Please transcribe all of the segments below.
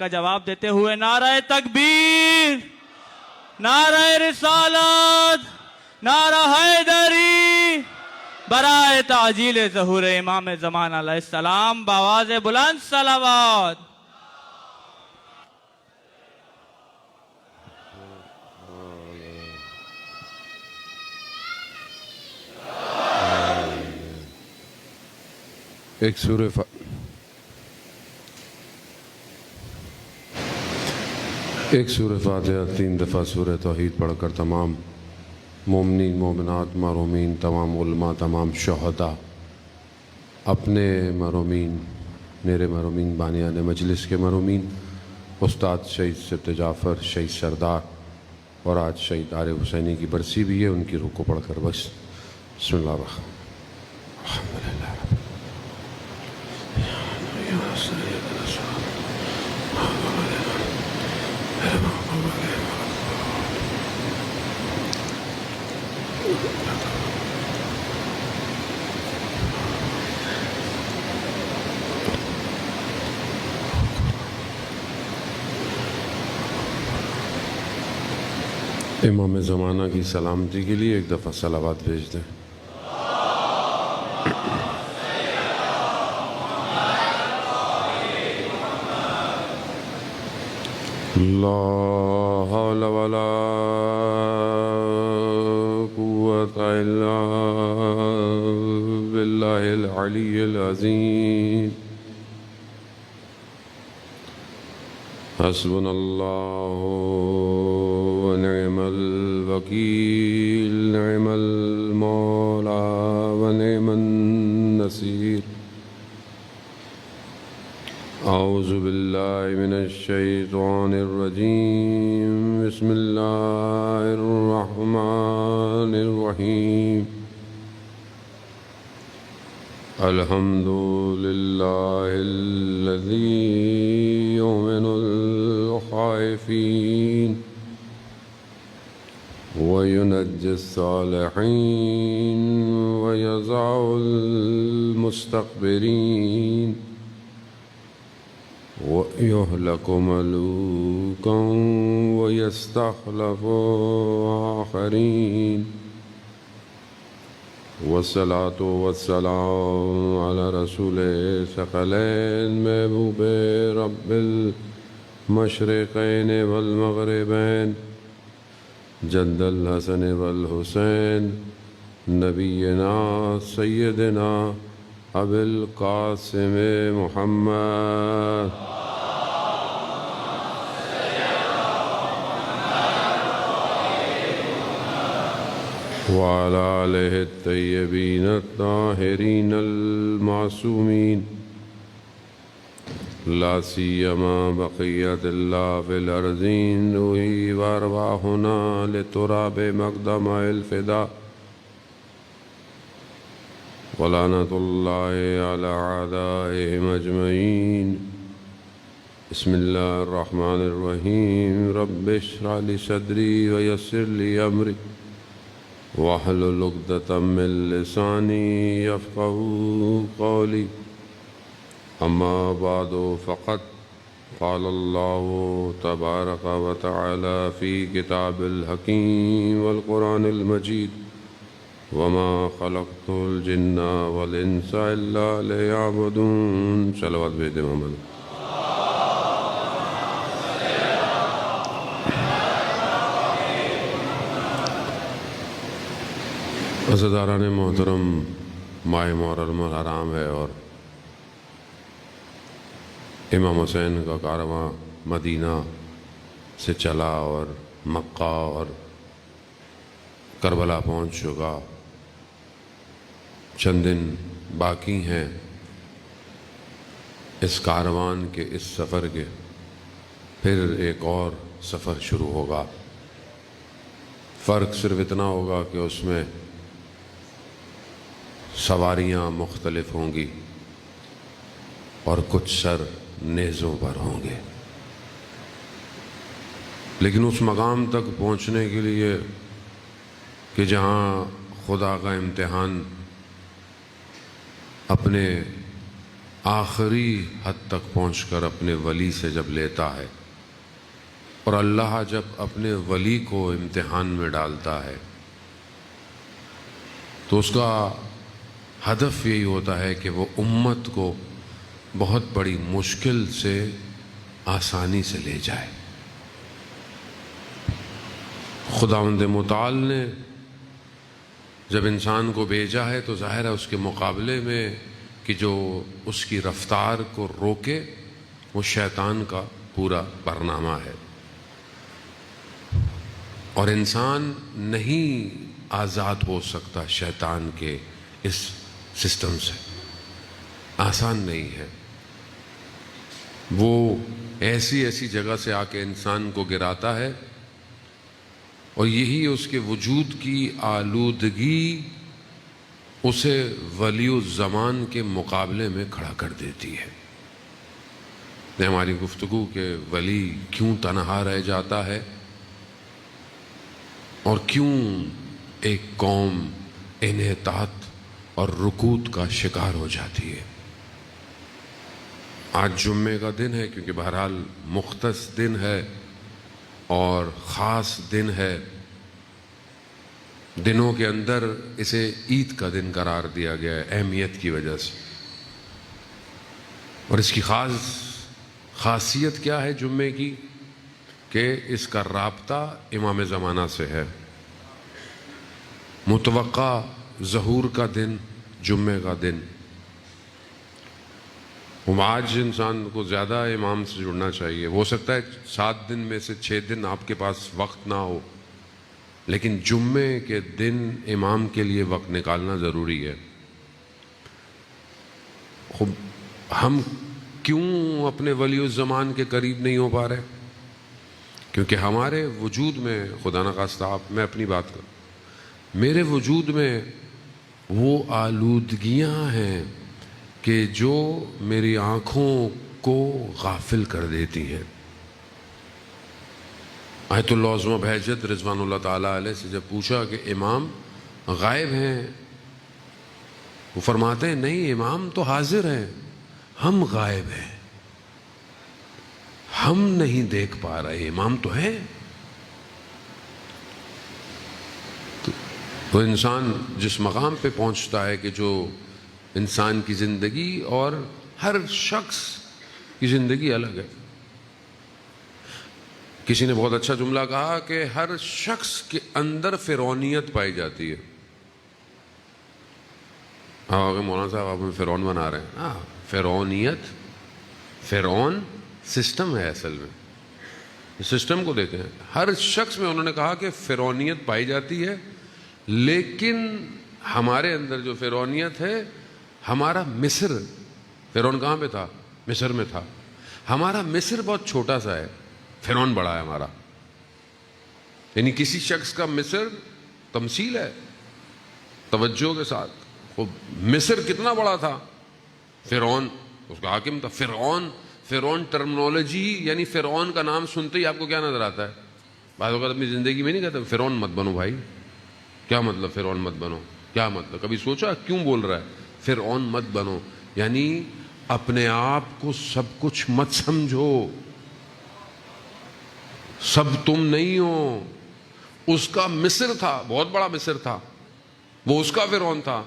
کا جواب دیتے ہوئے نعرہ تکبیر، نعرہ رسالت، نعرہ حیدری برائے تعجیل ظہور امام زمان علیہ السلام بآواز بلند صلوات۔ ایک سورہ فاتحہ 3 دفعہ سورہ توحید پڑھ کر تمام مومنین مومنات محرومین، تمام علماء، تمام شہداء، اپنے محرومین، میرے محرومین، بانیان مجلس کے محرومین، استاد شہید سبت جعفر، شہید سردار، اور آج شہید عارف حسینی کی برسی بھی ہے، ان کی روح کو پڑھ کر بس بسم اللہ الرحمن الحمدللہ امام زمانہ کی سلامتی کے لیے ایک دفعہ صلوات بھیج دیں۔ لا حول ولا قوة إلا بالله العلي العظيم حسبنا الله ونعم الوكيل نعم المولى ونعم النصير أعوذ بالله من الشيطان الرجيم بسم الله الرحمن الرحيم الحمد لله الذي يؤمن الخائفين وينجي الصالحين ويزع المستكبرين ويهلك ملوكا ويستخلف آخرين والصلاة والسلام على رسول ثقلين محبوب رب المشرقين والمغربين جد الحسن والحسين نبينا سيدنا أبي القاسم محمد وعلى آله الطيبين الطاهرين المعصومين لا سيما بقية الله في الأرضين روحي وأرواحنا لتراب مقدم الفداء ولعنة الله على أعدائهم أجمعين بسم الله الرحمن الرحيم رب اشرح لي صدري ويسر لي أمري واحلل عقدة من لساني يفقهوا قولي أما بعد فقد قال الله تبارك وتعالى في كتاب الحكيم والقرآن المجيد وما خلقت الجن والإنس إلا ليعبدون صلوات بيد محمد عزیزان محترم، ماہ محرم الحرام ہے اور امام حسین کا کارواں مدینہ سے چلا اور مکہ اور کربلا پہنچ چکا۔ چند دن باقی ہیں اس کاروان کے، اس سفر کے، پھر ایک اور سفر شروع ہوگا۔ فرق صرف اتنا ہوگا کہ اس میں سواریاں مختلف ہوں گی اور کچھ سر نیزوں پر ہوں گے، لیکن اس مقام تک پہنچنے کے لیے کہ جہاں خدا کا امتحان اپنے آخری حد تک پہنچ کر اپنے ولی سے جب لیتا ہے، اور اللہ جب اپنے ولی کو امتحان میں ڈالتا ہے تو اس کا ہدف یہی ہوتا ہے کہ وہ امت کو بہت بڑی مشکل سے آسانی سے لے جائے۔ خداوند متعال نے جب انسان کو بھیجا ہے تو ظاہر ہے اس کے مقابلے میں کہ جو اس کی رفتار کو روکے وہ شیطان کا پورا برنامہ ہے، اور انسان نہیں آزاد ہو سکتا شیطان کے اس سسٹم سے، آسان نہیں ہے۔ وہ ایسی جگہ سے آ کے انسان کو گراتا ہے، اور یہی اس کے وجود کی آلودگی اسے ولی الزمان کے مقابلے میں کھڑا کر دیتی ہے۔ یہ ہماری گفتگو کہ ولی کیوں تنہا رہ جاتا ہے اور کیوں ایک قوم انحطاط اور رکود کا شکار ہو جاتی ہے۔ آج جمعے کا دن ہے، کیونکہ بہرحال مختص دن ہے اور خاص دن ہے، دنوں کے اندر اسے عید کا دن قرار دیا گیا ہے اہمیت کی وجہ سے۔ اور اس کی خاصیت کیا ہے جمعے کی؟ کہ اس کا رابطہ امام زمانہ سے ہے۔ متوقع ظہور کا دن جمعے کا دن۔ آج انسان کو زیادہ امام سے جڑنا چاہیے۔ ہو سکتا ہے 7 دن میں سے 6 دن آپ کے پاس وقت نہ ہو، لیکن جمعے کے دن امام کے لیے وقت نکالنا ضروری ہے۔ ہم کیوں اپنے ولی الزمان کے قریب نہیں ہو پا رہے؟ کیونکہ ہمارے وجود میں، خدا نخواستہ آپ، میں اپنی بات کروں، میرے وجود میں وہ آلودگیاں ہیں کہ جو میری آنکھوں کو غافل کر دیتی ہیں۔ آیت اللہ عظمہ بہجت رضوان اللہ تعالیٰ علیہ سے جب پوچھا کہ امام غائب ہیں، وہ فرماتے ہیں نہیں، امام تو حاضر ہیں، ہم غائب ہیں، ہم نہیں دیکھ پا رہے، امام تو ہے۔ تو انسان جس مقام پہ پہنچتا ہے کہ جو انسان کی زندگی اور ہر شخص کی زندگی الگ ہے۔ کسی نے بہت اچھا جملہ کہا کہ ہر شخص کے اندر فرعونیت پائی جاتی ہے۔ مولانا صاحب آپ ہمیں فرعون بنا رہے ہیں۔ ہاں، فرعونیت، فرعون سسٹم ہے اصل میں۔ سسٹم کو دیکھیں، ہر شخص میں انہوں نے کہا کہ فرعونیت پائی جاتی ہے، لیکن ہمارے اندر جو فرعونیت ہے، ہمارا مصر، فرعون کہاں پہ تھا؟ مصر میں تھا۔ ہمارا مصر بہت چھوٹا سا ہے، فرعون بڑا ہے ہمارا۔ یعنی کسی شخص کا مصر تمثیل ہے، توجہ کے ساتھ۔ مصر کتنا بڑا تھا؟ فرعون اس کا حاکم تھا۔ فرعون ٹرمنالوجی، یعنی فرعون کا نام سنتے ہی آپ کو کیا نظر آتا ہے؟ بعض اوقات اپنی زندگی میں نہیں کہتے فرعون مت بنو بھائی۔ کیا مطلب فرعون مت بنو؟ کیا مطلب؟ کبھی سوچا کیوں بول رہا ہے فرعون مت بنو؟ یعنی اپنے آپ کو سب کچھ مت سمجھو، سب تم نہیں ہو۔ اس کا مصر تھا، بہت بڑا مصر تھا، وہ اس کا فرعون تھا۔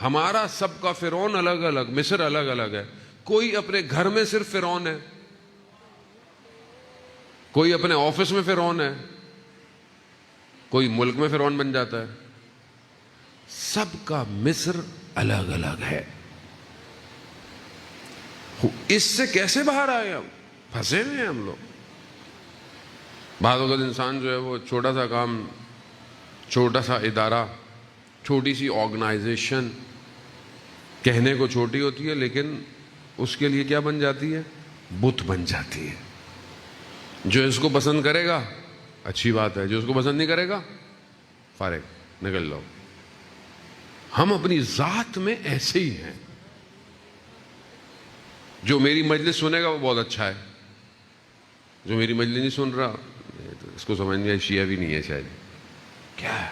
ہمارا سب کا فرعون الگ الگ، مصر الگ الگ ہے۔ کوئی اپنے گھر میں صرف فرعون ہے، کوئی اپنے آفس میں فرعون ہے، کوئی ملک میں فرعون بن جاتا ہے۔ سب کا مصر الگ الگ ہے۔ اس سے کیسے باہر آئے؟ ہم پھنسے ہوئے ہیں ہم لوگ۔ بعض اوقات انسان جو ہے وہ چھوٹا سا کام، چھوٹا سا ادارہ، چھوٹی سی آرگنائزیشن کہنے کو چھوٹی ہوتی ہے، لیکن اس کے لیے کیا بن جاتی ہے؟ بت بن جاتی ہے۔ جو اس کو پسند کرے گا اچھی بات ہے، جو اس کو پسند نہیں کرے گا فارغ، نکل لو۔ ہم اپنی ذات میں ایسے ہی ہیں۔ جو میری مجلس سنے گا وہ بہت اچھا ہے، جو میری مجلس نہیں سن رہا اس کو سمجھ میں شیعہ بھی نہیں ہے شاید۔ کیا ہے؟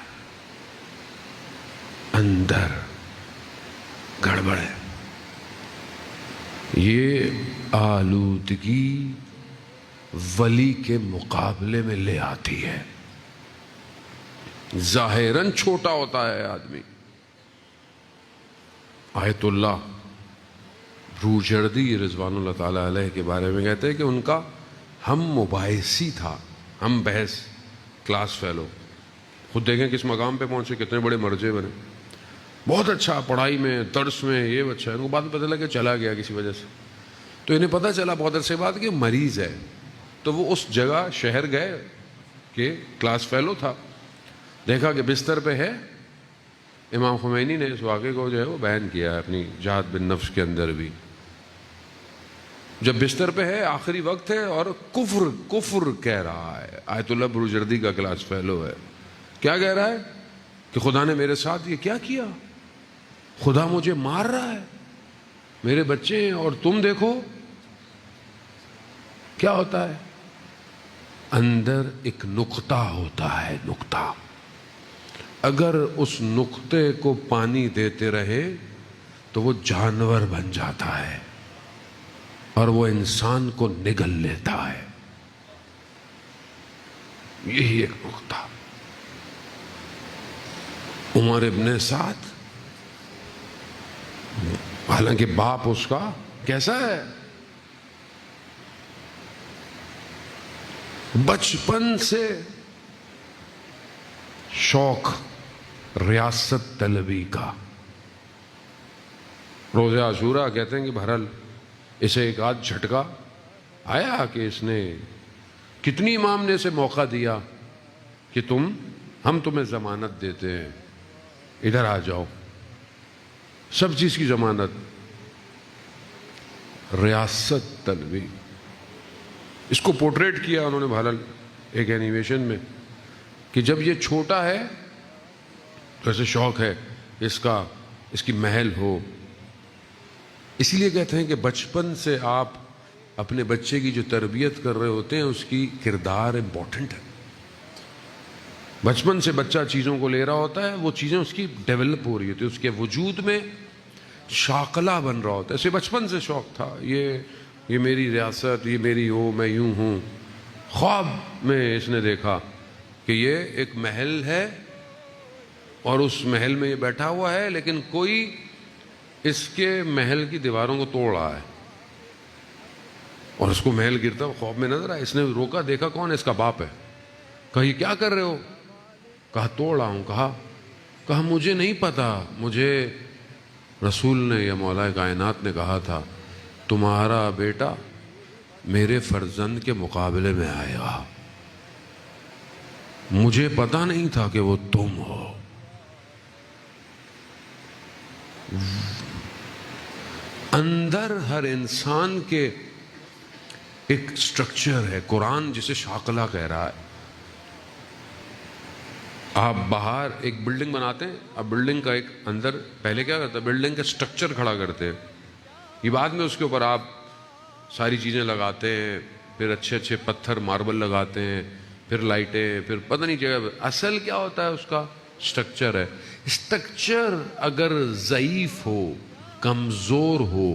اندر گڑبڑ ہے۔ یہ آلودگی ولی کے مقابلے میں لے آتی ہے. ظاہراً چھوٹا ہوتا ہے آدمی. آیت اللہ بروجردی رضوان اللہ تعالیٰ علیہ کے بارے میں کہتے ہیں کہ ان کا ہم مباحثی تھا، ہم بحث کلاس فیلو. خود دیکھیں کس مقام پہ پہنچے، کتنے بڑے مرجع بنے. بہت اچھا پڑھائی میں، درس میں، یہ اچھا ہے. ان کو بعد میں پتہ لگا کہ چلا گیا کسی وجہ سے. تو انہیں پتہ چلا بہت عرصے بعد کہ مریض ہے. تو وہ اس جگہ شہر گئے کہ کلاس فیلو تھا، دیکھا کہ بستر پہ ہے. امام خمینی نے اس واقعے کو جو ہے وہ بیان کیا ہے اپنی جہاد بن نفس کے اندر بھی. جب بستر پہ ہے، آخری وقت ہے، اور کفر کہہ رہا ہے. آیت اللہ بروجردی کا کلاس فیلو ہے. کیا کہہ رہا ہے کہ خدا نے میرے ساتھ یہ کیا کیا، خدا مجھے مار رہا ہے، میرے بچے ہیں، اور تم دیکھو کیا ہوتا ہے. اندر ایک نقطہ ہوتا ہے، نقطہ. اگر اس نقطے کو پانی دیتے رہے تو وہ جانور بن جاتا ہے اور وہ انسان کو نگل لیتا ہے. یہی ایک نقطہ. عمر ابن سعد، حالانکہ باپ اس کا کیسا ہے، بچپن سے شوق ریاست طلبی کا. روز عاشورہ کہتے ہیں کہ بہرحال اسے ایک آدھ جھٹکا آیا کہ اس نے کتنی امام نے اسے موقع دیا کہ ہم تمہیں ضمانت دیتے ہیں، ادھر آ جاؤ. سب چیز کی ضمانت. ریاست طلبی اس کو پورٹریٹ کیا انہوں نے بہرحال ایک اینیمیشن میں کہ جب یہ چھوٹا ہے تو ایسے شوق ہے اس کی محل ہو. اسی لیے کہتے ہیں کہ بچپن سے آپ اپنے بچے کی جو تربیت کر رہے ہوتے ہیں اس کی کردار امپورٹنٹ ہے. بچپن سے بچہ چیزوں کو لے رہا ہوتا ہے، وہ چیزیں اس کی ڈیولپ ہو رہی ہوتی ہیں، اس کے وجود میں شاکلہ بن رہا ہوتا ہے. اسے بچپن سے شوق تھا، یہ میری ریاست، یہ میری ہو، میں یوں ہوں. خواب میں اس نے دیکھا کہ یہ ایک محل ہے اور اس محل میں یہ بیٹھا ہوا ہے، لیکن کوئی اس کے محل کی دیواروں کو توڑ رہا ہے اور اس کو محل گرتا ہوا خواب میں نظر آیا. اس نے روکا، دیکھا کون ہے، اس کا باپ ہے. کہا یہ کیا کر رہے ہو؟ کہا توڑ رہا ہوں. کہا مجھے نہیں پتا، مجھے رسول نے یا مولا کائنات نے کہا تھا تمہارا بیٹا میرے فرزند کے مقابلے میں آئے گا، مجھے پتا نہیں تھا کہ وہ تم ہو. اندر ہر انسان کے ایک سٹرکچر ہے. قرآن جسے شاکلہ کہہ رہا ہے. آپ باہر ایک بلڈنگ بناتے ہیں، اب بلڈنگ کا ایک اندر پہلے کیا کرتا ہے، بلڈنگ کا سٹرکچر کھڑا کرتے ہیں، یہ بعد میں اس کے اوپر آپ ساری چیزیں لگاتے ہیں، پھر اچھے اچھے پتھر ماربل لگاتے ہیں، پھر لائٹیں، پھر پتہ نہیں جگہ. اصل کیا ہوتا ہے اس کا سٹرکچر ہے. سٹرکچر اگر ضعیف ہو، کمزور ہو،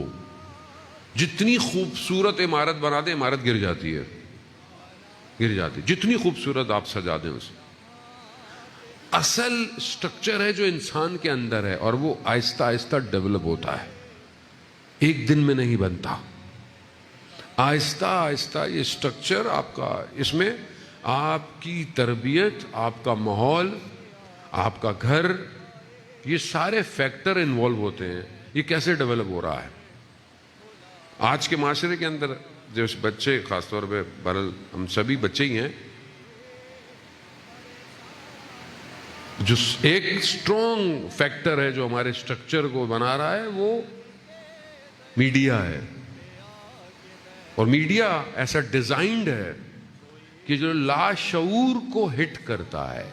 جتنی خوبصورت عمارت بنا دیں عمارت گر جاتی ہے، جتنی خوبصورت آپ سجا دیں اسے. اصل سٹرکچر ہے جو انسان کے اندر ہے اور وہ آہستہ آہستہ ڈیولپ ہوتا ہے، ایک دن میں نہیں بنتا. آہستہ آہستہ یہ سٹرکچر آپ کا، اس میں آپ کی تربیت، آپ کا ماحول، آپ کا گھر، یہ سارے فیکٹر انوالو ہوتے ہیں. یہ کیسے ڈیولپ ہو رہا ہے آج کے معاشرے کے اندر. جو بچے خاص طور پہ، بہرحال ہم سبھی بچے ہی ہیں، جو ایک اسٹرانگ فیکٹر ہے جو ہمارے سٹرکچر کو بنا رہا ہے وہ میڈیا ہے. اور میڈیا ایسا ڈیزائنڈ ہے کہ جو لاشعور کو ہٹ کرتا ہے.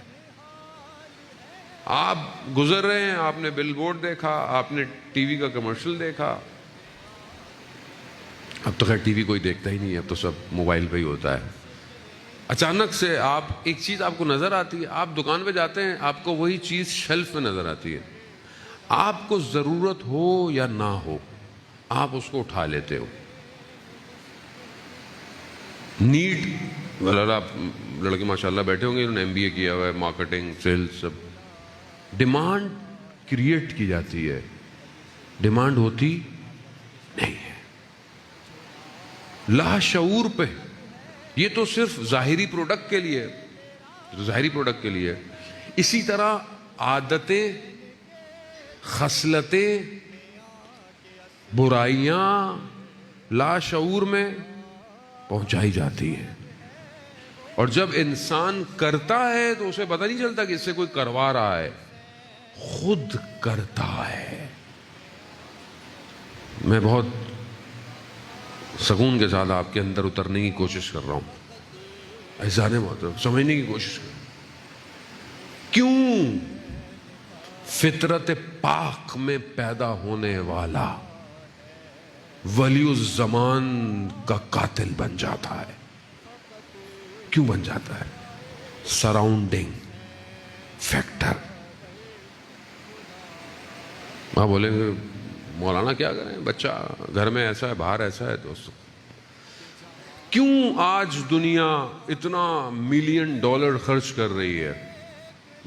آپ گزر رہے ہیں، آپ نے بل بورڈ دیکھا، آپ نے ٹی وی کا کمرشل دیکھا. اب تو خیر ٹی وی کوئی دیکھتا ہی نہیں ہے، اب تو سب موبائل پہ ہی ہوتا ہے. اچانک سے ایک چیز آپ کو نظر آتی ہے، آپ دکان پہ جاتے ہیں، آپ کو وہی چیز شیلف میں نظر آتی ہے. آپ کو ضرورت ہو یا نہ ہو، آپ اس کو اٹھا لیتے ہو. نیٹ لڑکے ماشاءاللہ بیٹھے ہوں گے، انہوں نے ایم بی اے کیا ہوا ہے، مارکیٹنگ، سیلز، سب. ڈیمانڈ کریٹ کی جاتی ہے، ڈیمانڈ ہوتی نہیں ہے. لاشعور پہ. یہ تو صرف ظاہری پروڈکٹ کے لیے، ظاہری پروڈکٹ کے لیے. اسی طرح عادتیں، خصلتیں، برائیاں لاشعور میں پہنچائی جاتی ہیں، اور جب انسان کرتا ہے تو اسے پتہ نہیں چلتا کہ اس سے کوئی کروا رہا ہے، خود کرتا ہے. میں بہت سکون کے ساتھ آپ کے اندر اترنے کی کوشش کر رہا ہوں، احسان محترم سمجھنے کی کوشش کر. کیوں فطرت پاک میں پیدا ہونے والا ولی الزمان کا قاتل بن جاتا ہے؟ کیوں بن جاتا ہے؟ Surrounding factor. آپ بولیں گے مولانا کیا کریں، بچہ گھر میں ایسا ہے، باہر ایسا ہے. دوستو، کیوں آج دنیا اتنا ملین ڈالر خرچ کر رہی ہے،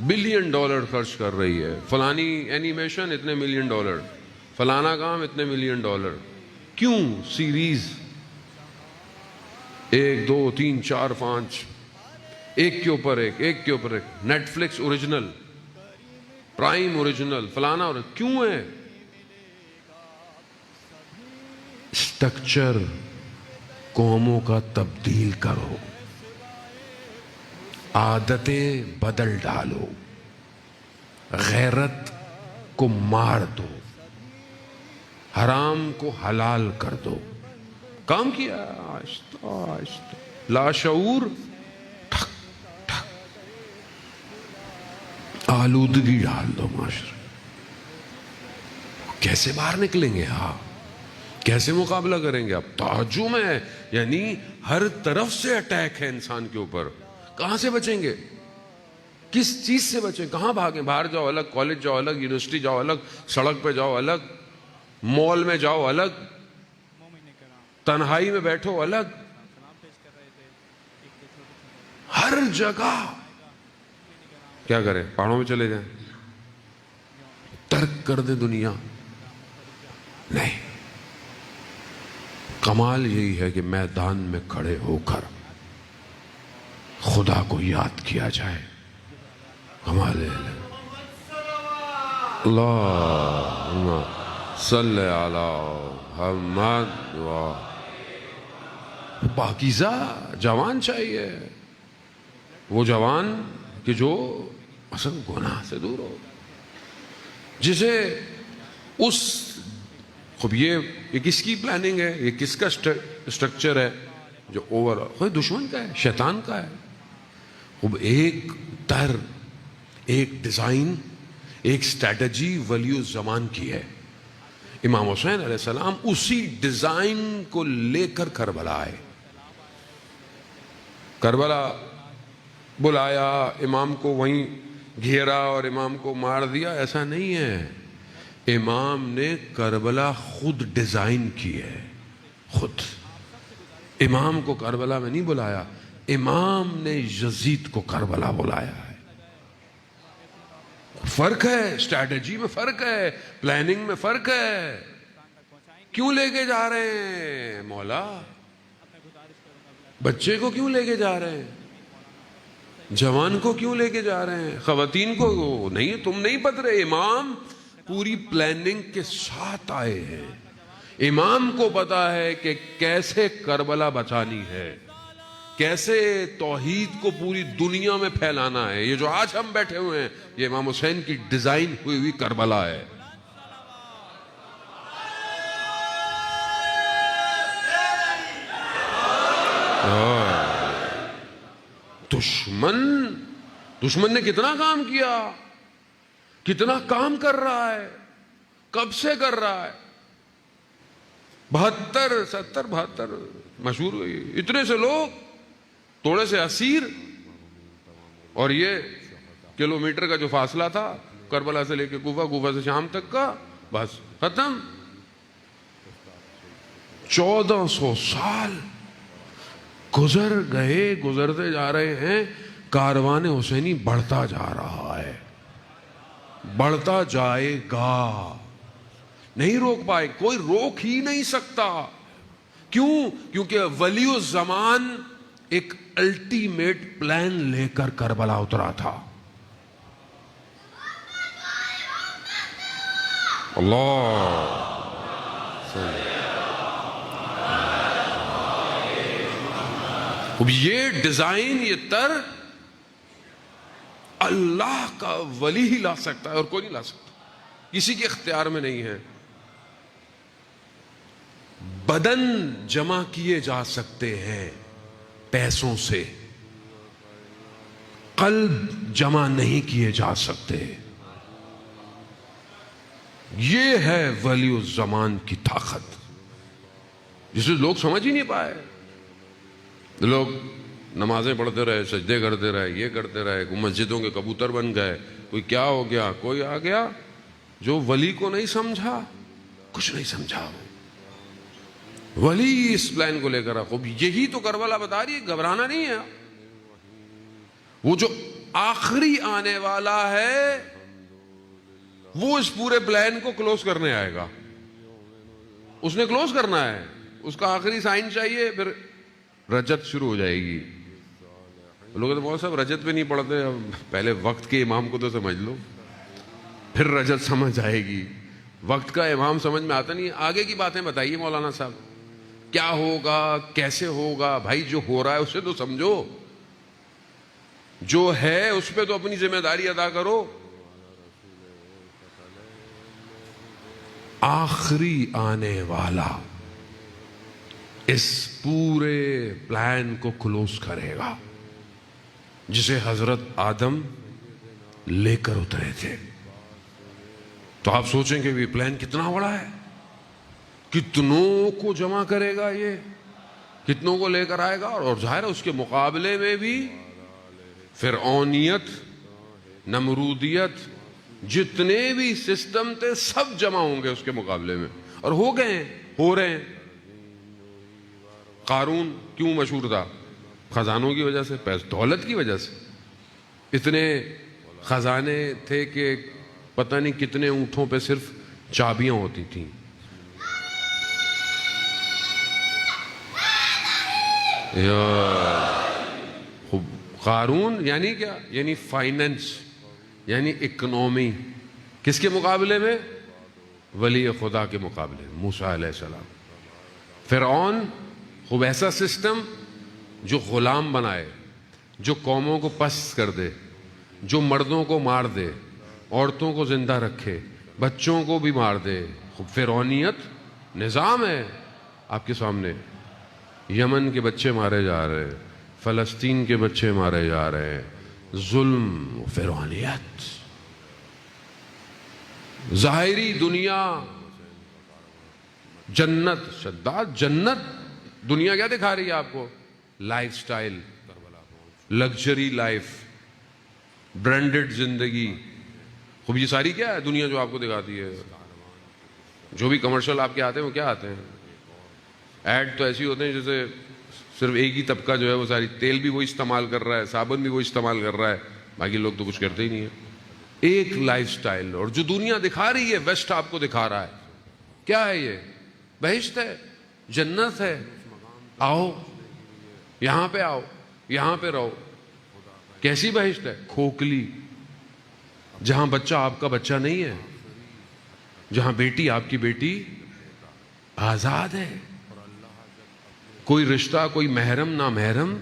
بلین ڈالر خرچ کر رہی ہے؟ فلانی اینیمیشن اتنے ملین ڈالر، فلانا کام اتنے ملین ڈالر. کیوں؟ سیریز 1 2 3 4 5، ایک کے اوپر ایک، ایک کے اوپر ایک. Netflix original, prime original, فلانا. اور کیوں ہے؟ اسٹرکچر قوموں کا تبدیل کرو، عادتیں بدل ڈالو، غیرت کو مار دو، حرام کو حلال کر دو. کام کیا آہستہ آہستہ، لاشعور ٹھک ٹھک، آلودگی ڈال دو معاشرے. کیسے باہر نکلیں گے؟ ہاں کیسے مقابلہ کریں گے؟ اب تعجب ہے، یعنی ہر طرف سے اٹیک ہے انسان کے اوپر. کہاں سے بچیں گے؟ کس چیز سے بچیں؟ کہاں بھاگیں؟ باہر جاؤ الگ، کالج جاؤ الگ، یونیورسٹی جاؤ الگ، سڑک پہ جاؤ الگ، مال میں جاؤ الگ، تنہائی میں بیٹھو الگ. ہر جگہ کیا کریں؟ پہاڑوں میں چلے جائیں، ترک کر دیں دنیا؟ نہیں. کمال یہی ہے کہ میدان میں کھڑے ہو کر خدا کو یاد کیا جائے. کمال ہے. اللہم صلی علی محمد. پاکیزہ جوان چاہیے، وہ جوان کہ جو اصل گناہ سے دور ہو، جسے اس خب یہ کس کی پلاننگ ہے، یہ کس کا اسٹرکچر ہے جو اوور آل دشمن کا ہے، شیطان کا ہے. خب ایک تر، ایک ڈیزائن، ایک اسٹریٹجی ولی الزمان کی ہے. امام حسین علیہ السلام اسی ڈیزائن کو لے کر کربلا آئے. کربلا بلایا، امام کو وہیں گھیرا اور امام کو مار دیا، ایسا نہیں ہے. امام نے کربلا خود ڈیزائن کی ہے، خود. امام کو کربلا میں نہیں بلایا، امام نے یزید کو کربلا بلایا ہے. فرق ہے، اسٹریٹجی میں فرق ہے، پلاننگ میں فرق ہے. کیوں لے کے جا رہے ہیں مولا؟ بچے کو کیوں لے کے جا رہے ہیں؟ جوان کو کیوں لے کے جا رہے ہیں؟ خواتین کو نہیں؟ تم نہیں پتہ؟ امام پوری پلاننگ کے ساتھ آئے ہیں. امام کو پتا ہے کہ کیسے کربلا بچانی ہے، کیسے توحید کو پوری دنیا میں پھیلانا ہے. یہ جو آج ہم بیٹھے ہوئے ہیں، یہ امام حسین کی ڈیزائن ہوئی ہوئی کربلا ہے. دشمن نے کتنا کام کیا، کتنا کام کر رہا ہے، کب سے کر رہا ہے. 72 مشہور ہوئی، اتنے سے لوگ، تھوڑے سے اسیر. اور یہ کلومیٹر کا جو فاصلہ تھا کربلا سے لے کے کوفہ، کوفہ سے شام تک کا، بس ختم. 1400 سال گزر گئے، گزرتے جا رہے ہیں، کاروان حسینی بڑھتا جا رہا ہے، بڑھتا جائے گا، نہیں روک پائے، کوئی روک ہی نہیں سکتا۔ کیوں؟ کیونکہ ولی الزمان ایک الٹیمیٹ پلان لے کر کربلا اترا تھا۔ اللہ اب یہ ڈیزائن، یہ تر اللہ کا ولی ہی لا سکتا ہے اور کوئی نہیں لا سکتا، کسی کے اختیار میں نہیں ہے۔ بدن جمع کیے جا سکتے ہیں پیسوں سے، قلب جمع نہیں کیے جا سکتے۔ یہ ہے ولی الزمان کی طاقت، جسے لوگ سمجھ ہی نہیں پائے۔ لوگ نمازیں پڑھتے رہے، سجدے کرتے رہے، یہ کرتے رہے، کوئی مسجدوں کے کبوتر بن گئے، کوئی کیا ہو گیا، کوئی آ گیا جو ولی کو نہیں سمجھا، کچھ نہیں سمجھا۔ ولی اس پلان کو لے کر خوب، یہی تو کربلا بتا رہی ہے، گھبرانا نہیں ہے۔ وہ جو آخری آنے والا ہے وہ اس پورے پلان کو کلوز کرنے آئے گا، اس نے کلوز کرنا ہے، اس کا آخری سائن چاہیے، پھر رجت شروع ہو جائے گی۔ لوگ تو بہت صاحب رجت پہ نہیں پڑھتے، پہلے وقت کے امام کو تو سمجھ لو، پھر رجت سمجھ آئے گی۔ وقت کا امام سمجھ میں آتا نہیں، آگے کی باتیں بتائیے مولانا صاحب، کیا ہوگا، کیسے ہوگا؟ بھائی جو ہو رہا ہے اسے تو سمجھو، جو ہے اس پہ تو اپنی ذمہ داری ادا کرو۔ آخری آنے والا اس پورے پلان کو کلوز کرے گا، جسے حضرت آدم لے کر اترے تھے۔ تو آپ سوچیں کہ یہ پلان کتنا بڑا ہے، کتنوں کو جمع کرے گا، یہ کتنوں کو لے کر آئے گا، اور ظاہر ہے اس کے مقابلے میں بھی فرعونیت، نمرودیت، جتنے بھی سسٹم تھے سب جمع ہوں گے اس کے مقابلے میں، اور ہو گئے ہیں، ہو رہے ہیں۔ قارون کیوں مشہور تھا؟ خزانوں کی وجہ سے، دولت کی وجہ سے۔ اتنے خزانے تھے کہ پتہ نہیں کتنے اونٹوں پہ صرف چابیاں ہوتی تھیں۔ قارون یعنی کیا؟ یعنی فائننس، یعنی اکنومی، کس کے مقابلے میں؟ ولی خدا کے مقابلے، موسیٰ علیہ السلام۔ فرعون خوب ایسا سسٹم جو غلام بنائے، جو قوموں کو پست کر دے، جو مردوں کو مار دے، عورتوں کو زندہ رکھے، بچوں کو بھی مار دے۔ خوب فرعونیت نظام ہے آپ کے سامنے۔ یمن کے بچے مارے جا رہے ہیں، فلسطین کے بچے مارے جا رہے ہیں، ظلم و فرعونیت۔ ظاہری دنیا جنت، شداد جنت، دنیا کیا دکھا رہی ہے آپ کو؟ Life style, luxury life, branded زندگی۔ خوب یہ ساری کیا ہے دنیا جو آپ کو دکھاتی ہے؟ جو بھی کمرشل آپ کے آتے ہیں وہ کیا آتے ہیں؟ ایڈ تو ایسی ہوتے ہیں جیسے صرف ایک ہی طبقہ جو ہے وہ ساری، تیل بھی وہی استعمال کر رہا ہے، صابن بھی وہی استعمال کر رہا ہے، باقی لوگ تو کچھ کرتے ہی نہیں ہیں۔ ایک لائف سٹائل، اور جو دنیا دکھا رہی ہے، ویسٹ آپ کو دکھا رہا ہے، کیا ہے یہ؟ بہشت ہے، جنت ہے، آؤ یہاں پہ، آؤ یہاں پہ رہو۔ کیسی بہشت ہے؟ کھوکھلی، جہاں بچہ آپ کا بچہ نہیں ہے، جہاں بیٹی آپ کی بیٹی آزاد ہے، کوئی رشتہ، کوئی محرم نہ محرم،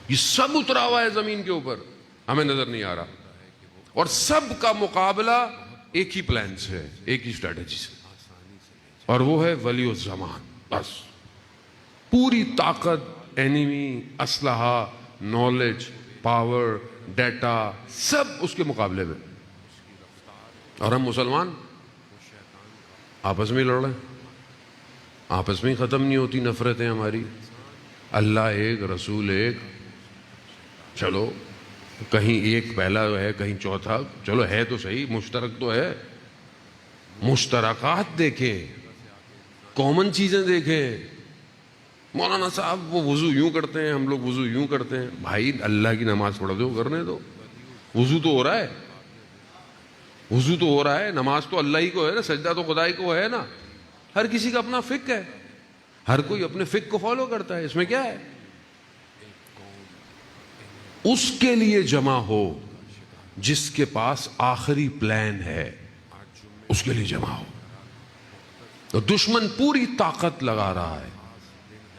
یہ سب اترا ہوا ہے زمین کے اوپر، ہمیں نظر نہیں آ رہا، اور سب کا مقابلہ ایک ہی پلان سے ہے، ایک ہی اسٹریٹجی سے، اور وہ ہے ولی الزمان۔ بس پوری طاقت، اینیمی، اسلحہ، نالج، پاور، ڈیٹا، سب اس کے مقابلے میں، اور ہم مسلمان آپس میں لڑ رہے ہیں، آپس میں ختم نہیں ہوتی نفرتیں ہماری۔ اللہ ایک، رسول ایک، چلو کہیں ایک پہلا ہے، کہیں چوتھا، چلو ہے تو صحیح، مشترک تو ہے۔ مشترکات دیکھیں، کامن چیزیں دیکھیں. مولانا صاحب وہ وضو یوں کرتے ہیں, ہم لوگ وضو یوں کرتے ہیں. بھائی اللہ کی نماز پڑھ دو, کرنے دو. وضو تو ہو رہا ہے, وضو تو ہو رہا ہے, نماز تو اللہ ہی کو ہے نا, سجدہ تو خدا ہی کو ہے نا. ہر کسی کا اپنا فقہ ہے, ہر کوئی اپنے فقہ کو فالو کرتا ہے, اس میں کیا ہے؟ اس کے لیے جمع ہو جس کے پاس آخری پلان ہے, اس کے لیے جمع ہو. تو دشمن پوری طاقت لگا رہا ہے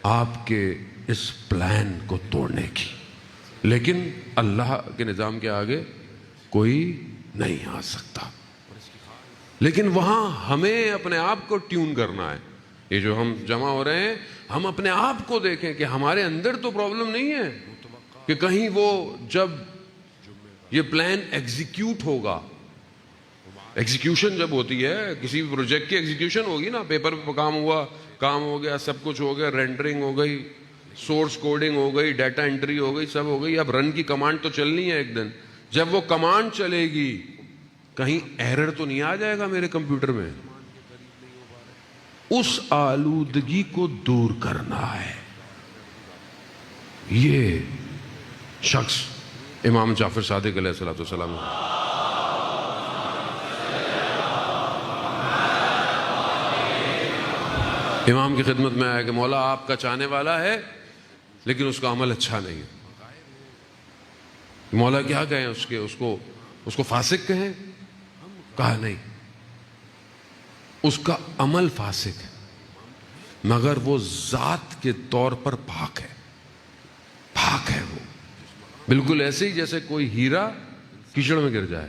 آپ کے اس پلان کو توڑنے کی, لیکن اللہ کے نظام کے آگے کوئی نہیں آ سکتا. لیکن وہاں ہمیں اپنے آپ کو ٹیون کرنا ہے. یہ جو ہم جمع ہو رہے ہیں, ہم اپنے آپ کو دیکھیں کہ ہمارے اندر تو پرابلم نہیں ہے کہ کہیں وہ جب یہ پلان ایگزیکیوٹ ہوگا, ایگزیکیوشن جب ہوتی ہے کسی بھی پروجیکٹ کی ایگزیکیوشن ہوگی نا, پیپر پہ کام ہوا, کام ہو گیا, سب کچھ ہو گیا, رینڈرنگ ہو گئی, سورس کوڈنگ ہو گئی, ڈیٹا انٹری ہو گئی, سب ہو گئی. اب رن کی کمانڈ تو چلنی ہے ایک دن. جب وہ کمانڈ چلے گی کہیں ایرر تو نہیں آ جائے گا میرے کمپیوٹر میں. اس آلودگی کو دور کرنا ہے. یہ شخص امام جعفر صادق علیہ السلام امام کی خدمت میں آیا کہ مولا آپ کا چاہنے والا ہے لیکن اس کا عمل اچھا نہیں ہے. مولا کیا کہیں اس کو فاسق کہیں؟ کہا نہیں, اس کا عمل فاسق ہے مگر وہ ذات کے طور پر پاک ہے. پاک ہے وہ, بالکل ایسے ہی جیسے کوئی ہیرا کیچڑ میں گر جائے.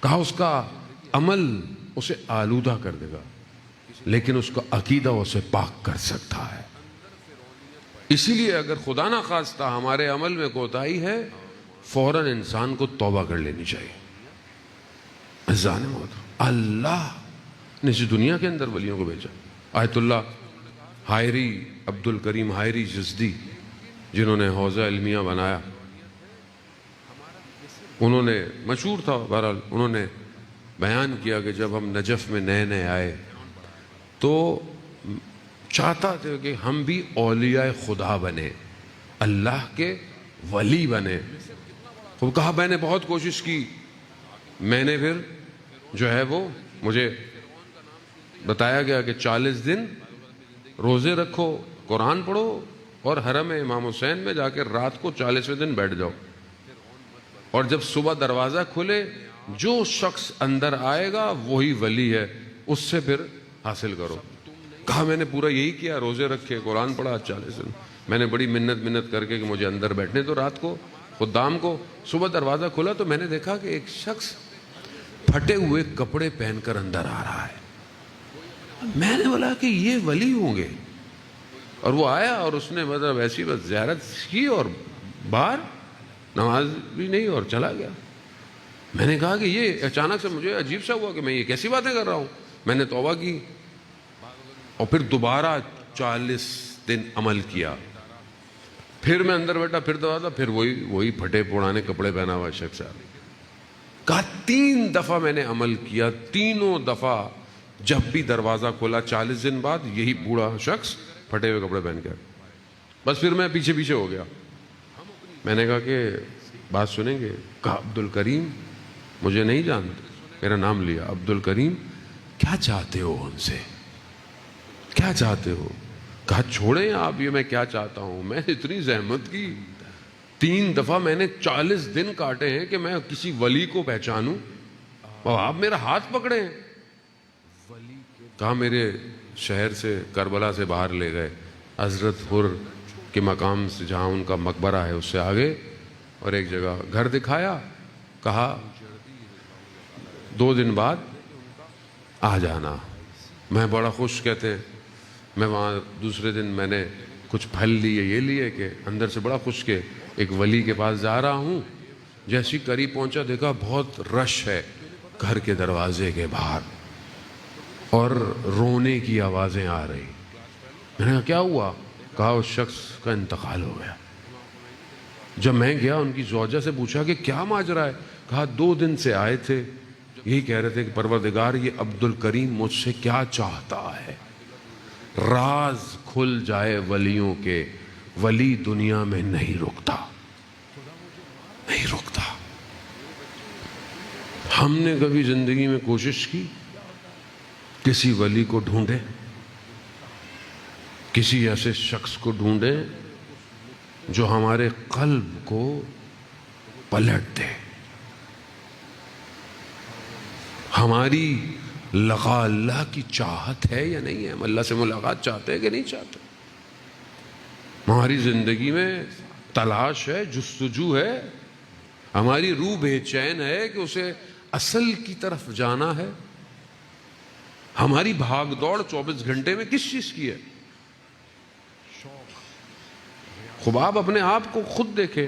کہا اس کا عمل اسے آلودہ کر دے گا لیکن اس کا عقیدہ اسے پاک کر سکتا ہے. اسی لیے اگر خدا نہ خواستہ ہمارے عمل میں کوتاہی ہے, فوراً انسان کو توبہ کر لینی چاہیے. اللہ نے اس دنیا کے اندر ولیوں کو بھیجا. آیت اللہ حائری, عبد الکریم حائری جزدی, جنہوں نے حوزہ علمیہ بنایا, انہوں نے, مشہور تھا بہرحال, انہوں نے بیان کیا کہ جب ہم نجف میں نئے نئے آئے تو چاہتا تھے کہ ہم بھی اولیاء خدا بنے, اللہ کے ولی بنے. وہ کہا میں نے بہت کوشش کی, میں نے پھر جو ہے وہ مجھے بتایا گیا کہ 40 دن روزے رکھو, قرآن پڑھو اور حرم امام حسین میں جا کے رات کو 40ویں دن بیٹھ جاؤ, اور جب صبح دروازہ کھلے جو شخص اندر آئے گا وہی ولی ہے, اس سے پھر حاصل کرو. کہا میں نے پورا یہی کیا, روزے رکھے, قرآن پڑھا 40 دن. میں نے بڑی منت کر کے کہ مجھے اندر بیٹھنے تو رات کو, خدام کو. صبح دروازہ کھلا تو میں نے دیکھا کہ ایک شخص پھٹے ہوئے کپڑے پہن کر اندر آ رہا ہے. میں نے بولا کہ یہ ولی ہوں گے, اور وہ آیا اور اس نے مطلب ایسی بس زیارت کی اور باہر نماز بھی نہیں اور چلا گیا. میں نے کہا کہ یہ اچانک سے مجھے عجیب سا ہوا کہ میں یہ کیسی باتیں کر رہا ہوں. میں نے توبہ کی اور پھر دوبارہ 40 دن عمل کیا. پھر میں اندر بیٹھا, پھر دروازہ, پھر وہی پھٹے پرانے کپڑے پہنا ہوا شخص. کہا 3 دفعہ میں نے عمل کیا, تینوں دفعہ جب بھی دروازہ کھولا 40 دن بعد یہی بوڑھا شخص پھٹے ہوئے کپڑے پہن کر. بس پھر میں پیچھے ہو گیا. میں نے کہا کہ بات سنیں گے؟ کہا عبد الکریم, مجھے نہیں جانتے, میرا نام لیا, عبد الکریم کیا چاہتے ہو ہم سے, کیا چاہتے ہو؟ کہا چھوڑیں آپ یہ, میں کیا چاہتا ہوں, میں اتنی زحمت کی, 3 دفعہ میں نے 40 دن کاٹے ہیں کہ میں کسی ولی کو پہچانوں اور آپ میرا ہاتھ پکڑے ہیں. کہا میرے شہر سے, کربلا سے باہر لے گئے, حضرت حر کے مقام سے جہاں ان کا مقبرہ ہے اس سے آگے, اور ایک جگہ گھر دکھایا. کہا 2 دن بعد آ جانا. میں بڑا خوش, کہتے ہیں میں وہاں دوسرے دن میں نے کچھ پھل لیے, یہ لیے کہ اندر سے بڑا خوش کہ ایک ولی کے پاس جا رہا ہوں. جیسی قریب پہنچا دیکھا بہت رش ہے گھر کے دروازے کے باہر اور رونے کی آوازیں آ رہی. میں نے کہا کیا ہوا؟ کہا اس شخص کا انتقال ہو گیا. جب میں گیا ان کی زوجہ سے پوچھا کہ کیا ماجرا ہے؟ کہا 2 دن سے آئے تھے, یہی کہہ رہے تھے کہ پروردگار یہ عبد الکریم مجھ سے کیا چاہتا ہے. راز کھل جائے ولیوں کے، ولی دنیا میں نہیں رکتا، نہیں رکتا. ہم نے کبھی زندگی میں کوشش کی کسی ولی کو ڈھونڈے، کسی ایسے شخص کو ڈھونڈے جو ہمارے قلب کو پلٹ دے، ہماری لقاء اللہ کی چاہت ہے یا نہیں ہے، ہم اللہ سے ملاقات چاہتے ہیں کہ نہیں چاہتے، ہماری زندگی میں تلاش ہے، جستجو ہے، ہماری روح بے چین ہے کہ اسے اصل کی طرف جانا ہے. ہماری بھاگ دوڑ 24 گھنٹے میں کس چیز کی ہے؟ خوب آپ اپنے آپ کو خود دیکھیں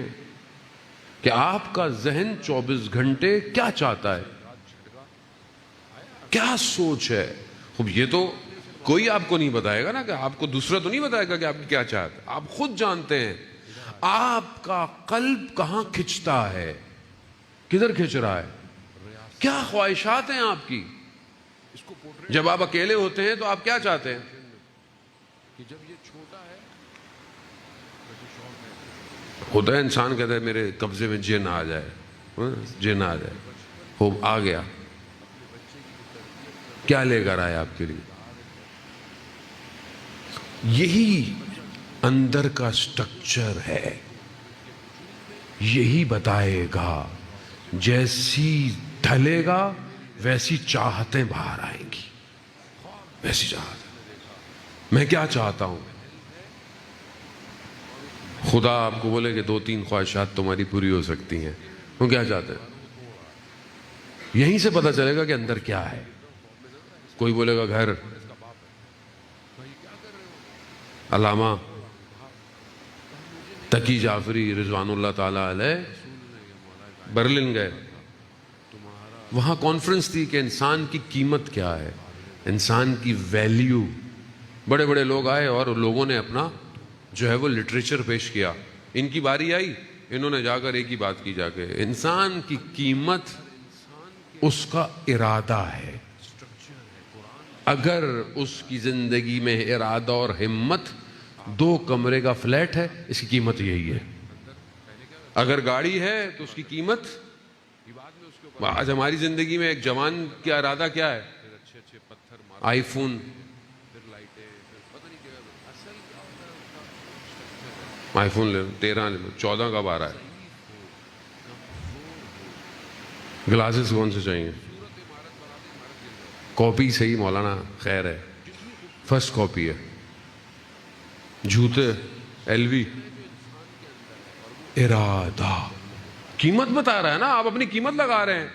کہ آپ کا ذہن 24 گھنٹے کیا چاہتا ہے، کیا سوچ ہے. خوب یہ تو کوئی آپ کو نہیں بتائے گا نا، کہ آپ کو دوسرا تو نہیں بتائے گا کہ آپ کی کیا چاہتا ہے. آپ خود جانتے ہیں آپ کا قلب کہاں کھنچتا ہے، کدھر کھنچ رہا ہے، کیا خواہشات ہیں آپ کی. جب آپ اکیلے ہوتے ہیں تو آپ کیا چاہتے ہیں؟ ہوتا ہے انسان کہتا ہے میرے قبضے میں جن آ جائے، جن آ جائے. خوب آ گیا، کیا لے کر آیا آپ کے لیے؟ یہی اندر کا سٹرکچر ہے، یہی بتائے گا. جیسی ڈھلے گا ویسی چاہتیں باہر آئیں گی، ویسی چاہتیں. میں کیا چاہتا ہوں؟ خدا آپ کو بولے کہ 2-3 خواہشات تمہاری پوری ہو سکتی ہیں، تم کیا چاہتے ہیں؟ یہیں سے پتہ چلے گا کہ اندر کیا ہے. کوئی بولے گا گھر. علامہ تقی جعفری رضوان اللہ تعالی علیہ برلن گئے، وہاں کانفرنس تھی کہ انسان کی قیمت کیا ہے، انسان کی ویلیو. بڑے بڑے لوگ آئے اور لوگوں نے اپنا جو ہے وہ لٹریچر پیش کیا. ان کی باری آئی، انہوں نے جا کر ایک ہی بات کی، جا کے انسان کی قیمت اس کا ارادہ ہے. اگر اس کی زندگی میں ارادہ اور ہمت 2 کمرے کا فلیٹ ہے، اس کی قیمت یہی ہے. اگر گاڑی ہے تو اس کی قیمت. آج ہماری زندگی میں ایک جوان کا ارادہ کیا ہے؟ آئی فون، آئی فون لے لو، 13 لے لو، 14 کب آ رہا ہے. گلاسز کون سے چاہیے؟ کاپی صحیح مولانا، خیر ہے، فرسٹ کاپی ہے. جوتے LV. ارادہ قیمت بتا رہا ہے نا، آپ اپنی قیمت لگا رہے ہیں.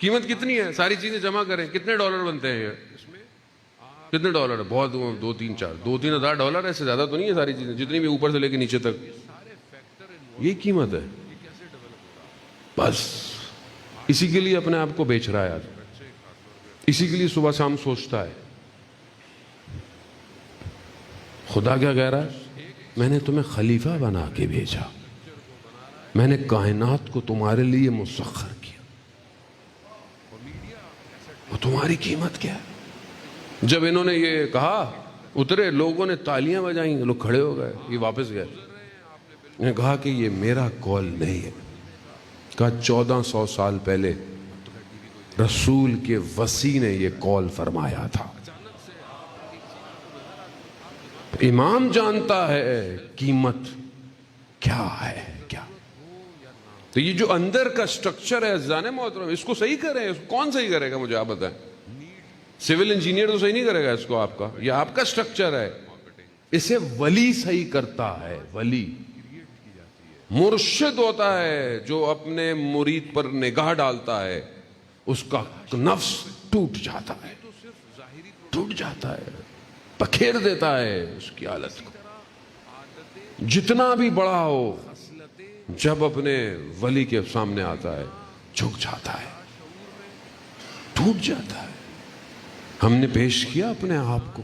قیمت کتنی ہے؟ ساری چیزیں جمع کریں، کتنے ڈالر بنتے ہیں؟ کتنے ڈالر ہے؟ بہت، 2-3 ہزار ڈالر، ایسے زیادہ تو نہیں ہے. ساری چیزیں جتنی بھی اوپر سے لے کے نیچے تک، یہ قیمت ہے. بس اسی کے لیے اپنے آپ کو بیچ رہا ہے آج، اسی کے لیے صبح شام سوچتا ہے. خدا کیا کہہ رہا ہے؟ میں نے تمہیں خلیفہ بنا کے بھیجا، میں نے کائنات کو تمہارے لیے مسخر کیا، وہ تمہاری قیمت کیا ہے. جب انہوں نے یہ کہا، اترے، لوگوں نے تالیاں بجائیں، لوگ کھڑے ہو گئے، یہ واپس گئے. انہوں نے کہا کہ یہ میرا کال نہیں ہے. کہا 1400 سال پہلے رسول کے وصی نے یہ کال فرمایا تھا. امام جانتا ہے قیمت کیا ہے. کیا تو یہ جو اندر کا سٹرکچر ہے عزیزان محترم، اس کو صحیح کریں. اس کو کون صحیح کرے گا مجھے آپ بتائیں؟ سول انجینئر تو صحیح نہیں کرے گا اس کو. آپ کا یہ آپ کا سٹرکچر ہے، اسے ولی صحیح کرتا ہے. ولی مرشد ہوتا ہے جو اپنے مرید پر نگاہ ڈالتا ہے، اس کا نفس ٹوٹ جاتا ہے، ٹوٹ جاتا ہے، پکھیر دیتا ہے اس کی حالت کو. جتنا بھی بڑا ہو، جب اپنے ولی کے سامنے آتا ہے جھک جاتا ہے، ٹوٹ جاتا ہے. ہم نے پیش کیا اپنے آپ کو.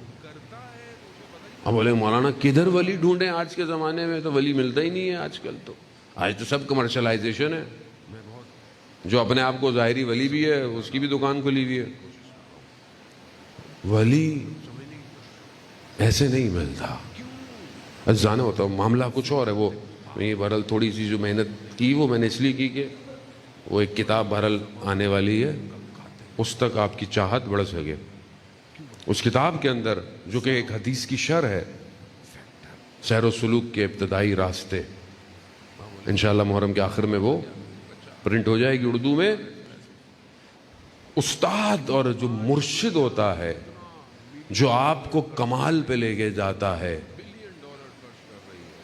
اب بولے مولانا کدھر ولی ڈھونڈیں؟ آج کے زمانے میں تو ولی ملتا ہی نہیں ہے. آج کل تو، آج تو سب کمرشلائزیشن ہے. جو اپنے آپ کو ظاہری ولی بھی ہے اس کی بھی دکان کھلی ہوئی ہے. ولی ایسے نہیں ملتا. جانا ہوتا معاملہ کچھ اور ہے. وہ یہ بہرحال تھوڑی سی جو محنت کی وہ میں نے اس لیے کی کہ وہ ایک کتاب بہرحال آنے والی ہے, اس تک آپ کی چاہت بڑھ سکے. اس کتاب کے اندر جو کہ ایک حدیث کی شرح ہے, سیر و سلوک کے ابتدائی راستے, انشاءاللہ محرم کے آخر میں وہ پرنٹ ہو جائے گی اردو میں. استاد اور جو مرشد ہوتا ہے, جو آپ کو کمال پہ لے کے جاتا ہے,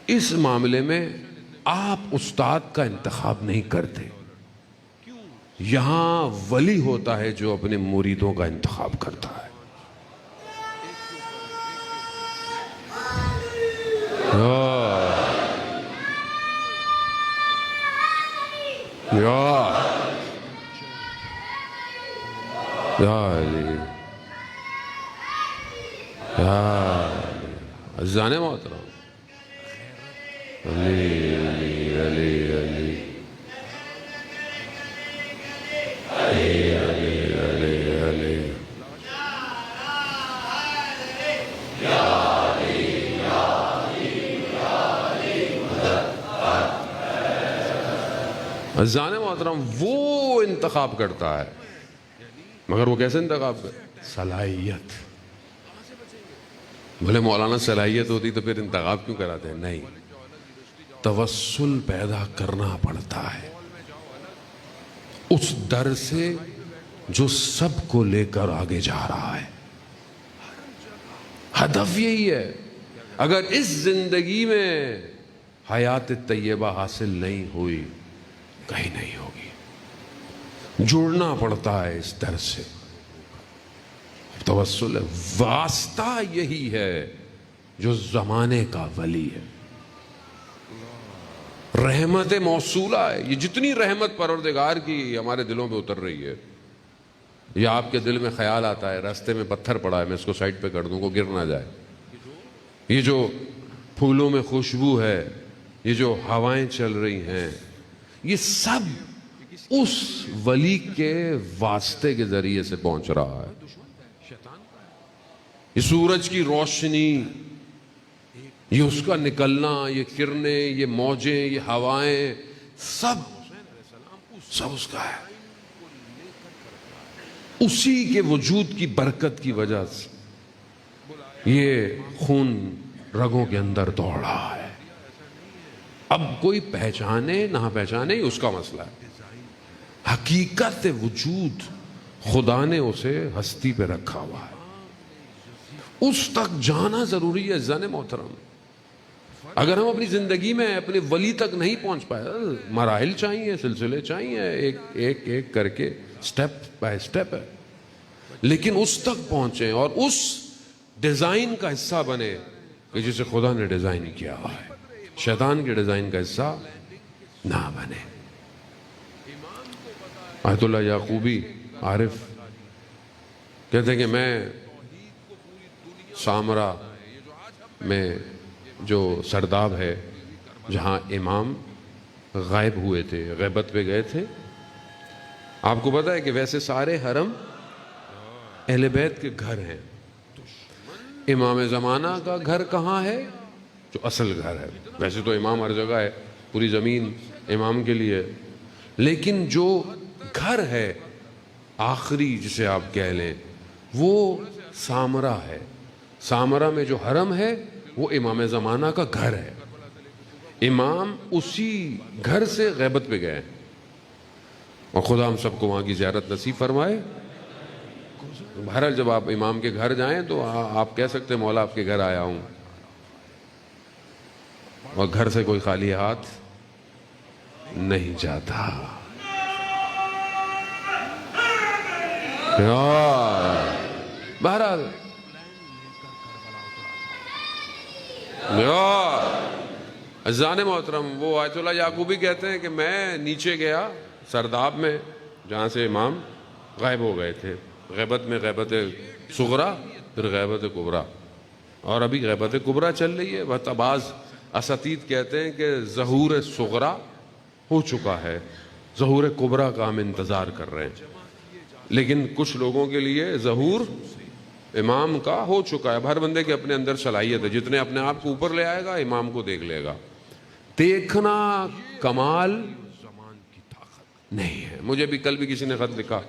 اس معاملے میں آپ استاد کا انتخاب نہیں کرتے. یہاں ولی ہوتا ہے جو اپنے مریدوں کا انتخاب کرتا ہے. جانے محترم علی علی علی علی عزیزان محترم وہ انتخاب کرتا ہے, مگر وہ کیسے انتخاب کرتا؟ صلاحیت. بھلے مولانا صلاحیت ہوتی تو پھر انتخاب کیوں کراتے ہیں؟ نہیں, توسل پیدا کرنا پڑتا ہے اس در سے جو سب کو لے کر آگے جا رہا ہے. ہدف یہی ہے. اگر اس زندگی میں حیات طیبہ حاصل نہیں ہوئی, کہیں نہیں ہوگی. جڑنا پڑتا ہے اس در سے. توسل ہے, واسطہ یہی ہے جو زمانے کا ولی ہے. رحمت موصولہ ہے. یہ جتنی رحمت پروردگار کی ہمارے دلوں پہ اتر رہی ہے, یہ آپ کے دل میں خیال آتا ہے راستے میں پتھر پڑا ہے میں اس کو سائڈ پہ کر دوں کو گر نہ جائے. یہ جو پھولوں میں خوشبو ہے, یہ جو ہوائیں چل رہی ہیں, یہ سب اس ولی کے واسطے کے ذریعے سے پہنچ رہا ہے. یہ سورج کی روشنی, یہ اس کا نکلنا, یہ کرنیں, یہ موجیں, یہ ہوائیں, سب اس کا ہے. اسی کے وجود کی برکت کی وجہ سے یہ خون رگوں کے اندر دوڑ رہا ہے. اب کوئی پہچانے نہ پہچانے یہ اس کا مسئلہ ہے. حقیقت وجود خدا نے اسے ہستی پہ رکھا ہوا ہے. اس تک جانا ضروری ہے زن محترم. اگر ہم اپنی زندگی میں اپنے ولی تک نہیں پہنچ پائے, مراحل چاہیے, سلسلے چاہیے, ایک ایک کر کے سٹیپ بائی سٹیپ ہے, لیکن اس تک پہنچیں اور اس ڈیزائن کا حصہ بنے کہ جسے خدا نے ڈیزائن کیا ہے. شیطان کے ڈیزائن کا حصہ نہ بنے. آیت اللہ یعقوبی عارف کہتے ہیں کہ میں سامرا میں جو سرداب ہے جہاں امام غائب ہوئے تھے, غیبت پہ گئے تھے. آپ کو پتا ہے کہ ویسے سارے حرم اہل بیت کے گھر ہیں. امام زمانہ کا گھر کہاں ہے؟ جو اصل گھر ہے. ویسے تو امام ہر جگہ ہے, پوری زمین امام کے لیے, لیکن جو گھر ہے آخری جسے آپ کہہ لیں وہ سامرا ہے. سامرا میں جو حرم ہے وہ امام زمانہ کا گھر ہے. امام اسی گھر سے غیبت پہ گئے, اور خدا ہم سب کو وہاں کی زیارت نصیب فرمائے. بہرحال جب آپ امام کے گھر جائیں تو آپ کہہ سکتے ہیں مولا آپ کے گھر آیا ہوں, اور گھر سے کوئی خالی ہاتھ نہیں جاتا. بہرحال عزیزان محترم وہ آیت اللہ یعقوبی کہتے ہیں کہ میں نیچے گیا سرداب میں جہاں سے امام غائب ہو گئے تھے. غیبت میں غیبت صغرا, پھر غیبت کبرا, اور ابھی غیبت کبرا چل رہی ہے. بعض اساتید کہتے ہیں کہ ظہور صغرا ہو چکا ہے, ظہور کبریٰ کا ہم انتظار کر رہے ہیں، لیکن کچھ لوگوں کے لیے ظہور امام کا ہو چکا ہے۔ ہر بندے کے اپنے اندر صلاحیت ہے، جتنے اپنے آپ کو اوپر لے آئے گا امام کو دیکھ لے گا۔ دیکھنا کمال نہیں ہے۔ مجھے بھی کل بھی کسی نے خط لکھا،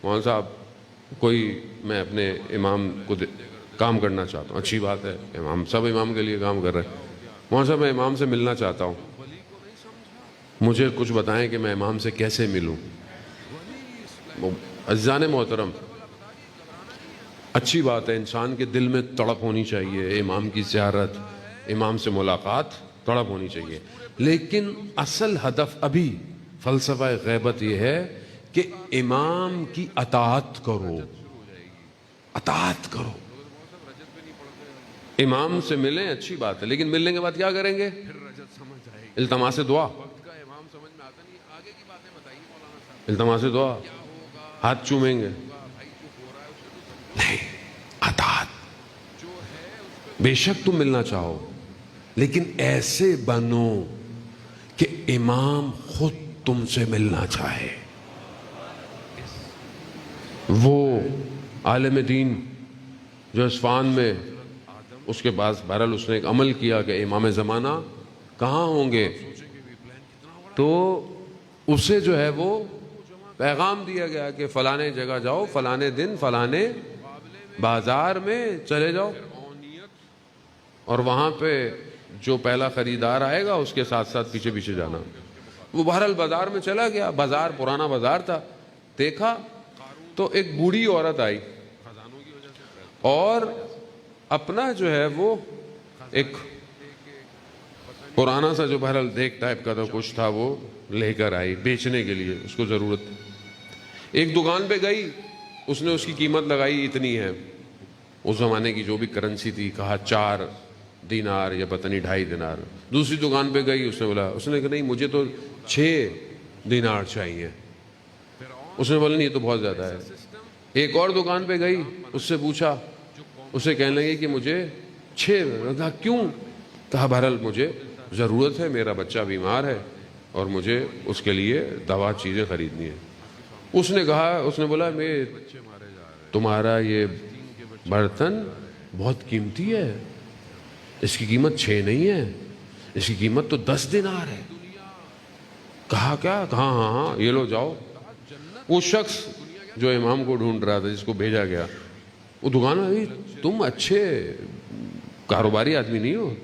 مولانا صاحب میں اپنے امام کو کام کرنا چاہتا ہوں۔ اچھی بات ہے، امام سب امام کے لیے کام کر رہے ہیں۔ مولانا صاحب میں امام سے ملنا چاہتا ہوں، مجھے کچھ بتائیں کہ میں امام سے کیسے ملوں۔ عزیزان محترم، اچھی بات ہے، انسان کے دل میں تڑپ ہونی چاہیے، امام کی زیارت، امام سے ملاقات تڑپ ہونی چاہیے، لیکن اصل ہدف ابھی فلسفہ غیبت یہ ہے کہ امام کی اطاعت کرو، اطاعت کرو۔ امام سے ملیں اچھی بات ہے، لیکن ملنے کے بعد کیا کریں گے؟ التماس دعا، التماس دعا، ہاتھ چومیں گے؟ نہیں، اطاعت۔ بے شک تم ملنا چاہو، لیکن ایسے بنو کہ امام خود تم سے ملنا چاہے۔ وہ عالم دین جو اصفہان میں، اس کے پاس بہرحال اس نے ایک عمل کیا کہ امام زمانہ کہاں ہوں گے، تو اسے جو ہے وہ پیغام دیا گیا کہ فلانے جگہ جاؤ، فلانے دن فلانے بازار میں چلے جاؤ، اور وہاں پہ جو پہلا خریدار آئے گا اس کے ساتھ ساتھ پیچھے پیچھے جانا۔ وہ بہرحال بازار میں چلا گیا، بازار پرانا بازار تھا، دیکھا تو ایک بوڑھی عورت آئی اور اپنا جو ہے وہ ایک پرانا سا جو بہرحال دیکھ ٹائپ کا تھا کچھ تھا، وہ لے کر آئی بیچنے کے لیے، اس کو ضرورت تھی۔ ایک دکان پہ گئی، اس نے اس کی قیمت لگائی اتنی ہے، اس زمانے کی جو بھی کرنسی تھی، کہا 4 دینار یا پتہ نہیں 2.5 دینار۔ دوسری دکان پہ گئی، اس نے بولا، اس نے کہا نہیں مجھے تو 6 دینار چاہیے۔ اس نے بولا نہیں یہ تو بہت زیادہ ہے۔ ایک اور دکان پہ گئی، اس سے پوچھا، اسے کہنے لگی کہ مجھے 6۔ کہا کیوں؟ کہا بہرحال مجھے ضرورت ہے، میرا بچہ بیمار ہے اور مجھے اس کے لیے دوا چیزیں خریدنی ہے۔ اس نے کہا، اس نے بولا میں تمہارا یہ برتن بہت قیمتی ہے، اس کی قیمت 6 نہیں ہے، اس کی قیمت تو 10 دینار ہے۔ کہا کیا؟ کہا ہاں یہ لو جاؤ۔ وہ شخص جو امام کو ڈھونڈ رہا تھا، جس کو بھیجا گیا، وہ دکان میں، تم اچھے کاروباری آدمی نہیں ہو؟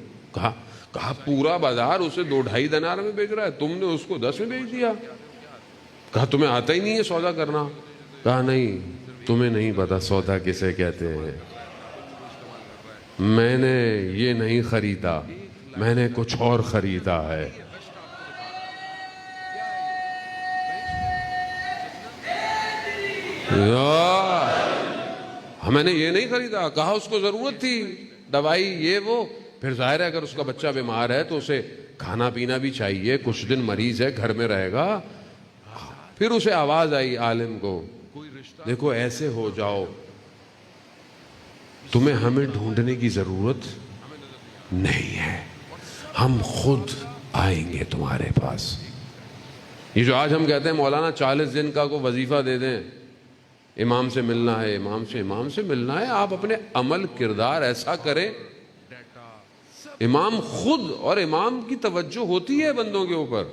کہا پورا بازار اسے 2-2.5 دینار میں بیچ رہا ہے، تم نے اس کو 10 میں بیچ دیا۔ کہا تمہیں آتا ہی نہیں ہے سودا کرنا؟ کہا نہیں، تمہیں نہیں پتا سودا کسے کہتے ہیں، میں نے یہ نہیں خریدا، میں نے کچھ اور خریدا ہے۔ میں نے یہ نہیں خریدا، کہا اس کو ضرورت تھی دوائی یہ وہ، پھر ظاہر ہے اگر اس کا بچہ بیمار ہے تو اسے کھانا پینا بھی چاہیے، کچھ دن مریض ہے گھر میں رہے گا۔ پھر اسے آواز آئی عالم کو، دیکھو ایسے ہو جاؤ، تمہیں ہمیں ڈھونڈنے کی ضرورت نہیں ہے، ہم خود آئیں گے تمہارے پاس۔ یہ جو آج ہم کہتے ہیں مولانا 40 دن کا کوئی وظیفہ دے دیں، امام سے ملنا ہے، امام سے ملنا ہے، آپ اپنے عمل کردار ایسا کریں، امام خود، اور امام کی توجہ ہوتی ہے بندوں کے اوپر۔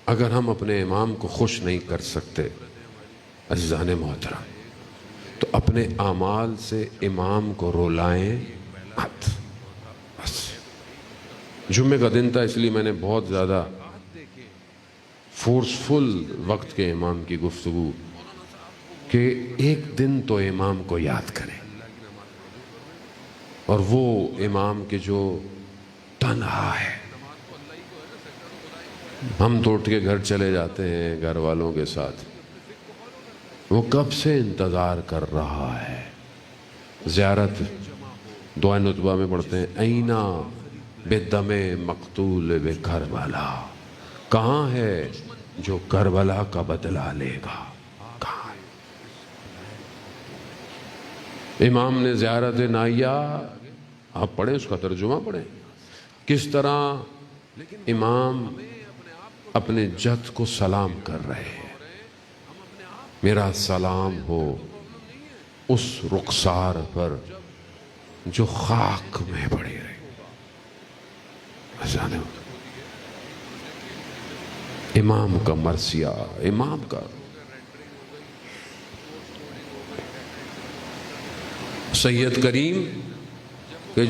اگر ہم اپنے امام کو خوش نہیں کر سکتے عزیزان محترم، تو اپنے اعمال سے امام کو رولائیں مت۔ بس جمعے کا دن تھا، اس لیے میں نے بہت زیادہ فورسفل وقت کے امام کی گفتگو کہ ایک دن تو امام کو یاد کریں، اور وہ امام کے جو تنہا ہے، ہم تو اٹھ کے گھر چلے جاتے ہیں گھر والوں کے ساتھ، وہ کب سے انتظار کر رہا ہے۔ زیارت دعائے نطبہ میں پڑھتے ہیں، اینا بدم مقتول بکربلا، کہاں ہے جو کربلا کا بدلہ لے گا، کہاں ہے؟ امام نے زیارت نائیہ، آپ پڑھیں اس کا ترجمہ پڑھیں، کس طرح امام اپنے جد کو سلام کر رہے ہیں. میرا سلام ہو اس رخسار پر جو خاک میں پڑی رہی. امام کا مرثیہ، امام کا سید کریم کہ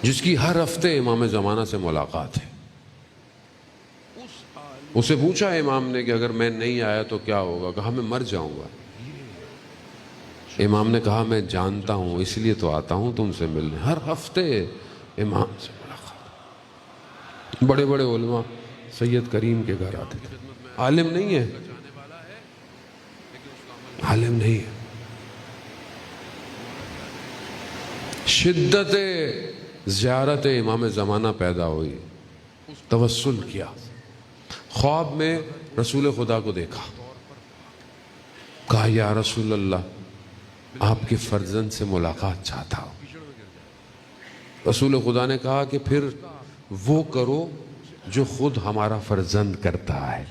جس کی ہر ہفتے امام زمانہ سے ملاقات ہے. اسے پوچھا امام نے کہ اگر میں نہیں آیا تو کیا ہوگا؟ کہا میں مر جاؤں گا. امام نے کہا میں جانتا ہوں، اس لیے تو آتا ہوں تم سے ملنے. ہر ہفتے امام سے ملاقات. بڑے بڑے علماء سید کریم کے گھر آتے تھے. عالم نہیں ہے، عالم نہیں ہے. شدت زیارت امام زمانہ پیدا ہوئی، توسل کیا. خواب میں رسول خدا کو دیکھا. کہا یا رسول اللہ، آپ کے فرزند سے ملاقات چاہتا ہوں. رسول خدا نے کہا کہ پھر وہ کرو جو خود ہمارا فرزند کرتا ہے.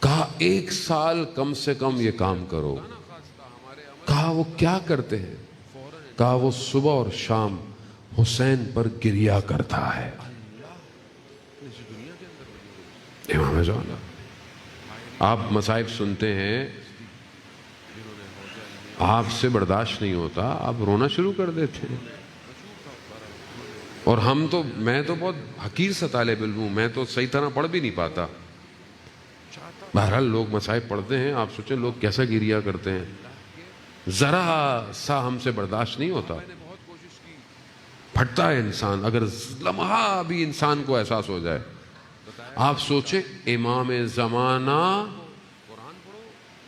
کہا 1 سال کم سے کم یہ کام کرو. کہا وہ کیا کرتے ہیں؟ کہا وہ صبح اور شام حسین پر گریہ کرتا ہے. امام زمانہ آپ مصائب سنتے ہیں، آپ سے برداشت نہیں ہوتا، آپ رونا شروع کر دیتے ہیں. اور میں تو بہت حقیر سا طالب علم ہوں، میں تو صحیح طرح پڑھ بھی نہیں پاتا. بہرحال لوگ مصائب پڑھتے ہیں، آپ سوچیں لوگ کیسا گریہ کرتے ہیں. ذرا سا ہم سے برداشت نہیں ہوتا، پھٹتا ہے انسان. اگر لمحہ بھی انسان کو احساس ہو جائے. آپ سوچیں امام زمانہ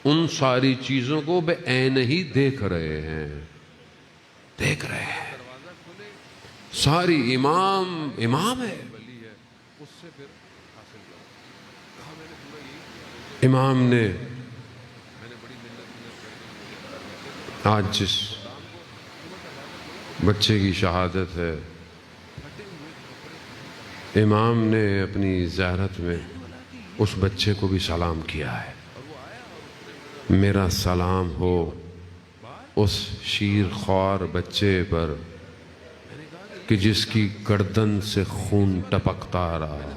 ان ساری چیزوں کو بے عین ہی دیکھ رہے ہیں، دیکھ رہے ہیں. ساری امام ہے. امام نے آج جس بچے کی شہادت ہے، امام نے اپنی زیارت میں اس بچے کو بھی سلام کیا ہے. میرا سلام ہو اس شیر خوار بچے پر کہ جس کی گردن سے خون ٹپکتا رہا.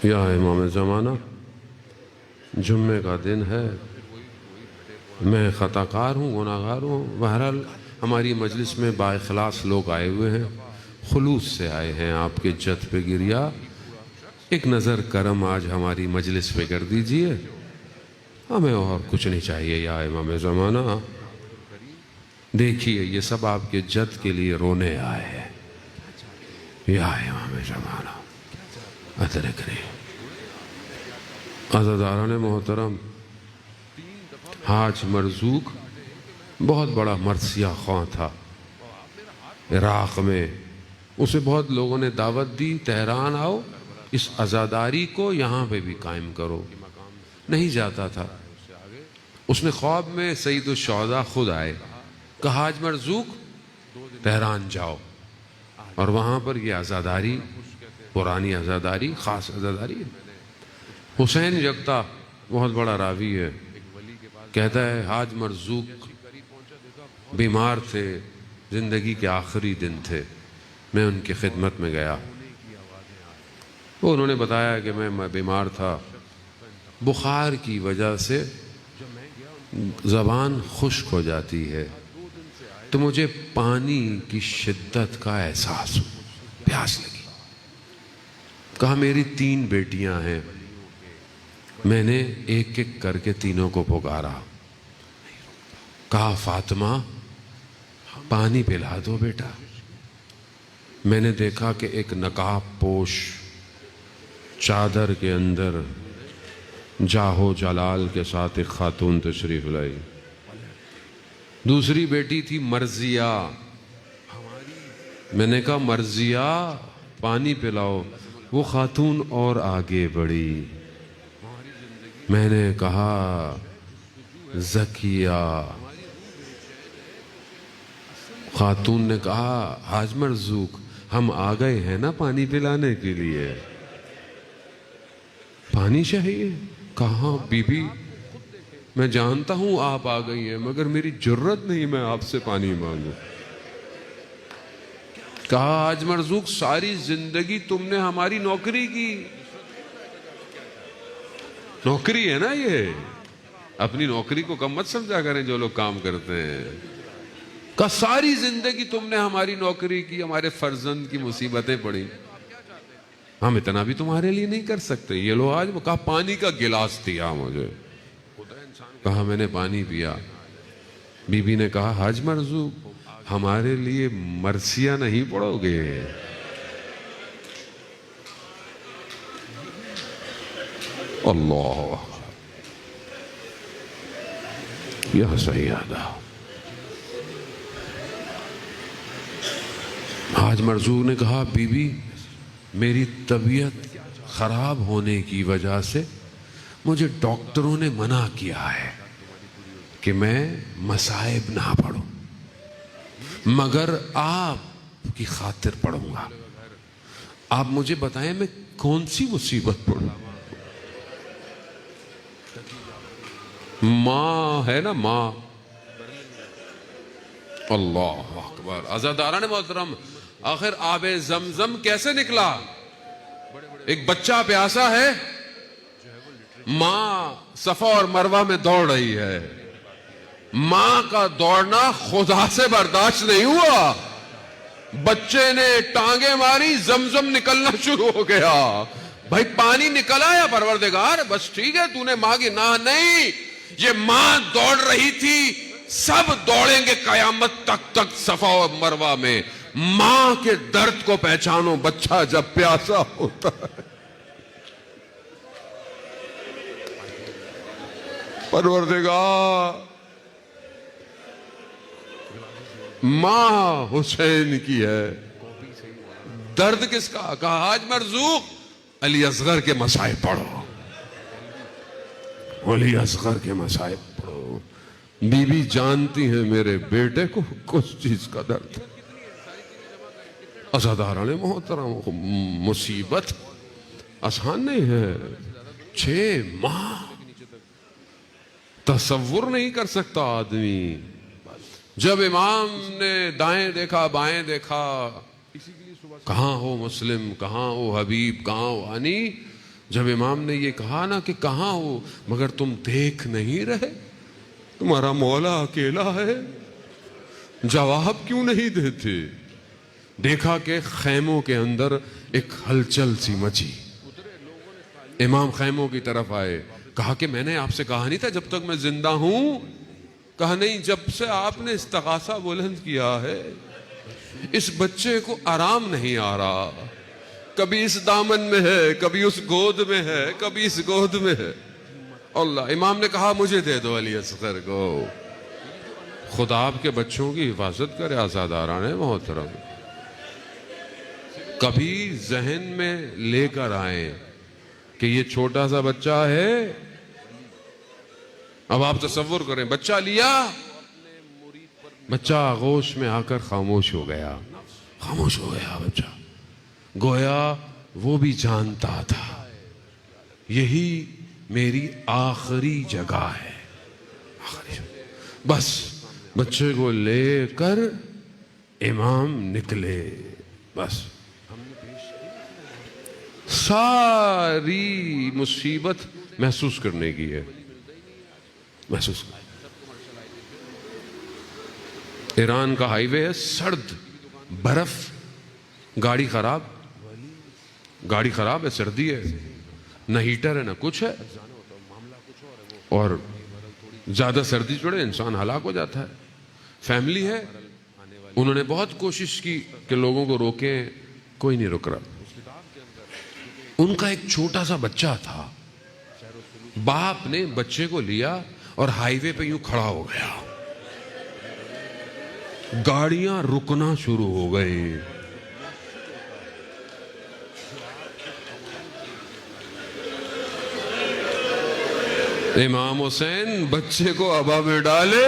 یا امام زمانہ، جمعے کا دن ہے، میں خطا کار ہوں، گناہ گار ہوں. بہرحال ہماری مجلس میں با اخلاص لوگ آئے ہوئے ہیں، خلوص سے آئے ہیں آپ کے جد پہ گریہ. ایک نظر کرم آج ہماری مجلس پہ کر دیجئے، ہمیں اور کچھ نہیں چاہیے. یا امام زمانہ دیکھیے یہ سب آپ کے جد کے لیے رونے آئے ہیں. یا امام زمانہ ادرکنے. عزاداران محترم، حاج مرزوق بہت بڑا مرثیہ خواں تھا عراق میں. اسے بہت لوگوں نے دعوت دی، تہران آؤ، اس عزاداری کو یہاں پہ بھی قائم کرو. نہیں جاتا تھا. اس نے خواب میں سید الشہداء خود آئے، کہا حاج مرزوق تہران جاؤ اور وہاں پر یہ عزاداری، پرانی عزاداری، خاص عزاداری. حسین یکتا بہت بڑا راوی ہے، کہتا ہے حاج مرزوق بیمار تھے، زندگی کے آخری دن تھے. میں ان کی خدمت میں گیا. انہوں نے بتایا کہ میں بیمار تھا، بخار کی وجہ سے زبان خشک ہو جاتی ہے، تو مجھے پانی کی شدت کا احساس ہوا، پیاس لگی. کہا میری 3 بیٹیاں ہیں، میں نے ایک ایک کر کے تینوں کو پکارا. کہا فاطمہ پانی پلا دو بیٹا. میں نے دیکھا کہ ایک نقاب پوش چادر کے اندر جاہو جلال کے ساتھ ایک خاتون تشریف لائی. دوسری بیٹی تھی مرضیہ. میں نے کہا مرضیہ پانی پلاؤ. وہ خاتون اور آگے بڑھی. میں نے کہا زکیہ. خاتون نے کہا حاج مرزوق ہم آ گئے ہیں نا پانی پلانے کے لیے. پانی چاہیے. کہاں بی بی میں جانتا ہوں آپ آ گئی ہیں مگر میری جرت نہیں میں آپ سے پانی مانگوں. کہا حاج مرزوق ساری زندگی تم نے ہماری نوکری کی. نوکری ہے نا یہ, اپنی نوکری کو کم مت سمجھا کریں جو لوگ کام کرتے ہیں. کہا ساری زندگی تم نے ہماری نوکری کی, ہمارے فرزند کی مصیبتیں پڑی, ہم اتنا بھی تمہارے لیے نہیں کر سکتے. یہ لو آج. وہ کہا پانی کا گلاس دیا مجھے. کہا میں نے پانی پیا. بی بی نے کہا حاج مرزوق ہمارے لیے مرثیہ نہیں پڑھو گے؟ اللہ یا سیدہ. حاج مرزوق نے کہا بی بی میری طبیعت خراب ہونے کی وجہ سے مجھے ڈاکٹروں نے منع کیا ہے کہ میں مصائب نہ پڑھوں, مگر آپ کی خاطر پڑھوں گا. آپ مجھے بتائیں میں کون سی مصیبت پڑھوں؟ ماں ہے نا ماں. اللہ اکبر. عزاداران محترم آخر آب زمزم کیسے نکلا؟ ایک بچہ پیاسا ہے, ماں صفا اور مروہ میں دوڑ رہی ہے. ماں کا دوڑنا خدا سے برداشت نہیں ہوا, بچے نے ٹانگیں ماری, زمزم نکلنا شروع ہو گیا. بھائی پانی نکلا یا پروردگار بس ٹھیک ہے تو نے ماں کی نہ نہیں, یہ ماں دوڑ رہی تھی, سب دوڑیں گے قیامت تک صفا اور مروہ میں. ماں کے درد کو پہچانو بچہ جب پیاسا ہوتا ہے. پروردگار ماں حسین کی ہے, درد کس کا؟ کہا حاج مرزوق علی اصغر کے مصائب پڑھو, علی اصغر کے مصائب پڑھو. بی بی جانتی ہیں میرے بیٹے کو کس چیز کا درد. عزاداران محترم مصیبت آسان نہیں ہے. 6 ماہ تصور نہیں کر سکتا آدمی. جب امام نے دائیں دیکھا بائیں دیکھا, کہاں ہو مسلم, کہاں ہو حبیب, کہاں ہو انی. جب امام نے یہ کہا نا کہ کہاں ہو مگر تم دیکھ نہیں رہے, تمہارا مولا اکیلا ہے, جواب کیوں نہیں دیتے؟ دیکھا کہ خیموں کے اندر ایک ہلچل سی مچی. امام خیموں کی طرف آئے, کہا کہ میں نے آپ سے کہا نہیں تھا جب تک میں زندہ ہوں؟ کہا نہیں, جب سے آپ نے استغاثہ بلند کیا ہے اس بچے کو آرام نہیں آ رہا, کبھی اس دامن میں ہے, کبھی اس گود میں ہے, کبھی اس گود میں ہے. اللہ. امام نے کہا مجھے دے دو علی اصغر کو. خدا آپ کے بچوں کی حفاظت کرے. عزاداران محترم کبھی ذہن میں لے کر آئیں کہ یہ چھوٹا سا بچہ ہے. اب آپ تصور کریں, بچہ لیا, بچہ آغوش میں آ کر خاموش ہو گیا. خاموش ہو گیا بچہ. گویا وہ بھی جانتا تھا یہی میری آخری جگہ ہے. بس بچے کو لے کر امام نکلے. بس ساری مصیبت محسوس کرنے کی ہے. محسوس کرنے. ایران کا ہائی وے ہے, سرد, برف, گاڑی خراب ہے, سردی ہے, نہ ہیٹر ہے نہ کچھ ہے, اور زیادہ سردی چڑھے انسان ہلاک ہو جاتا ہے. فیملی ہے, انہوں نے بہت کوشش کی کہ لوگوں کو روکیں, کوئی نہیں رک رہا. ان کا ایک چھوٹا سا بچہ تھا, باپ نے بچے کو لیا اور ہائی وے پہ یوں کھڑا ہو گیا. گاڑیاں رکنا شروع ہو گئی. امام حسین بچے کو ابا میں ڈالے,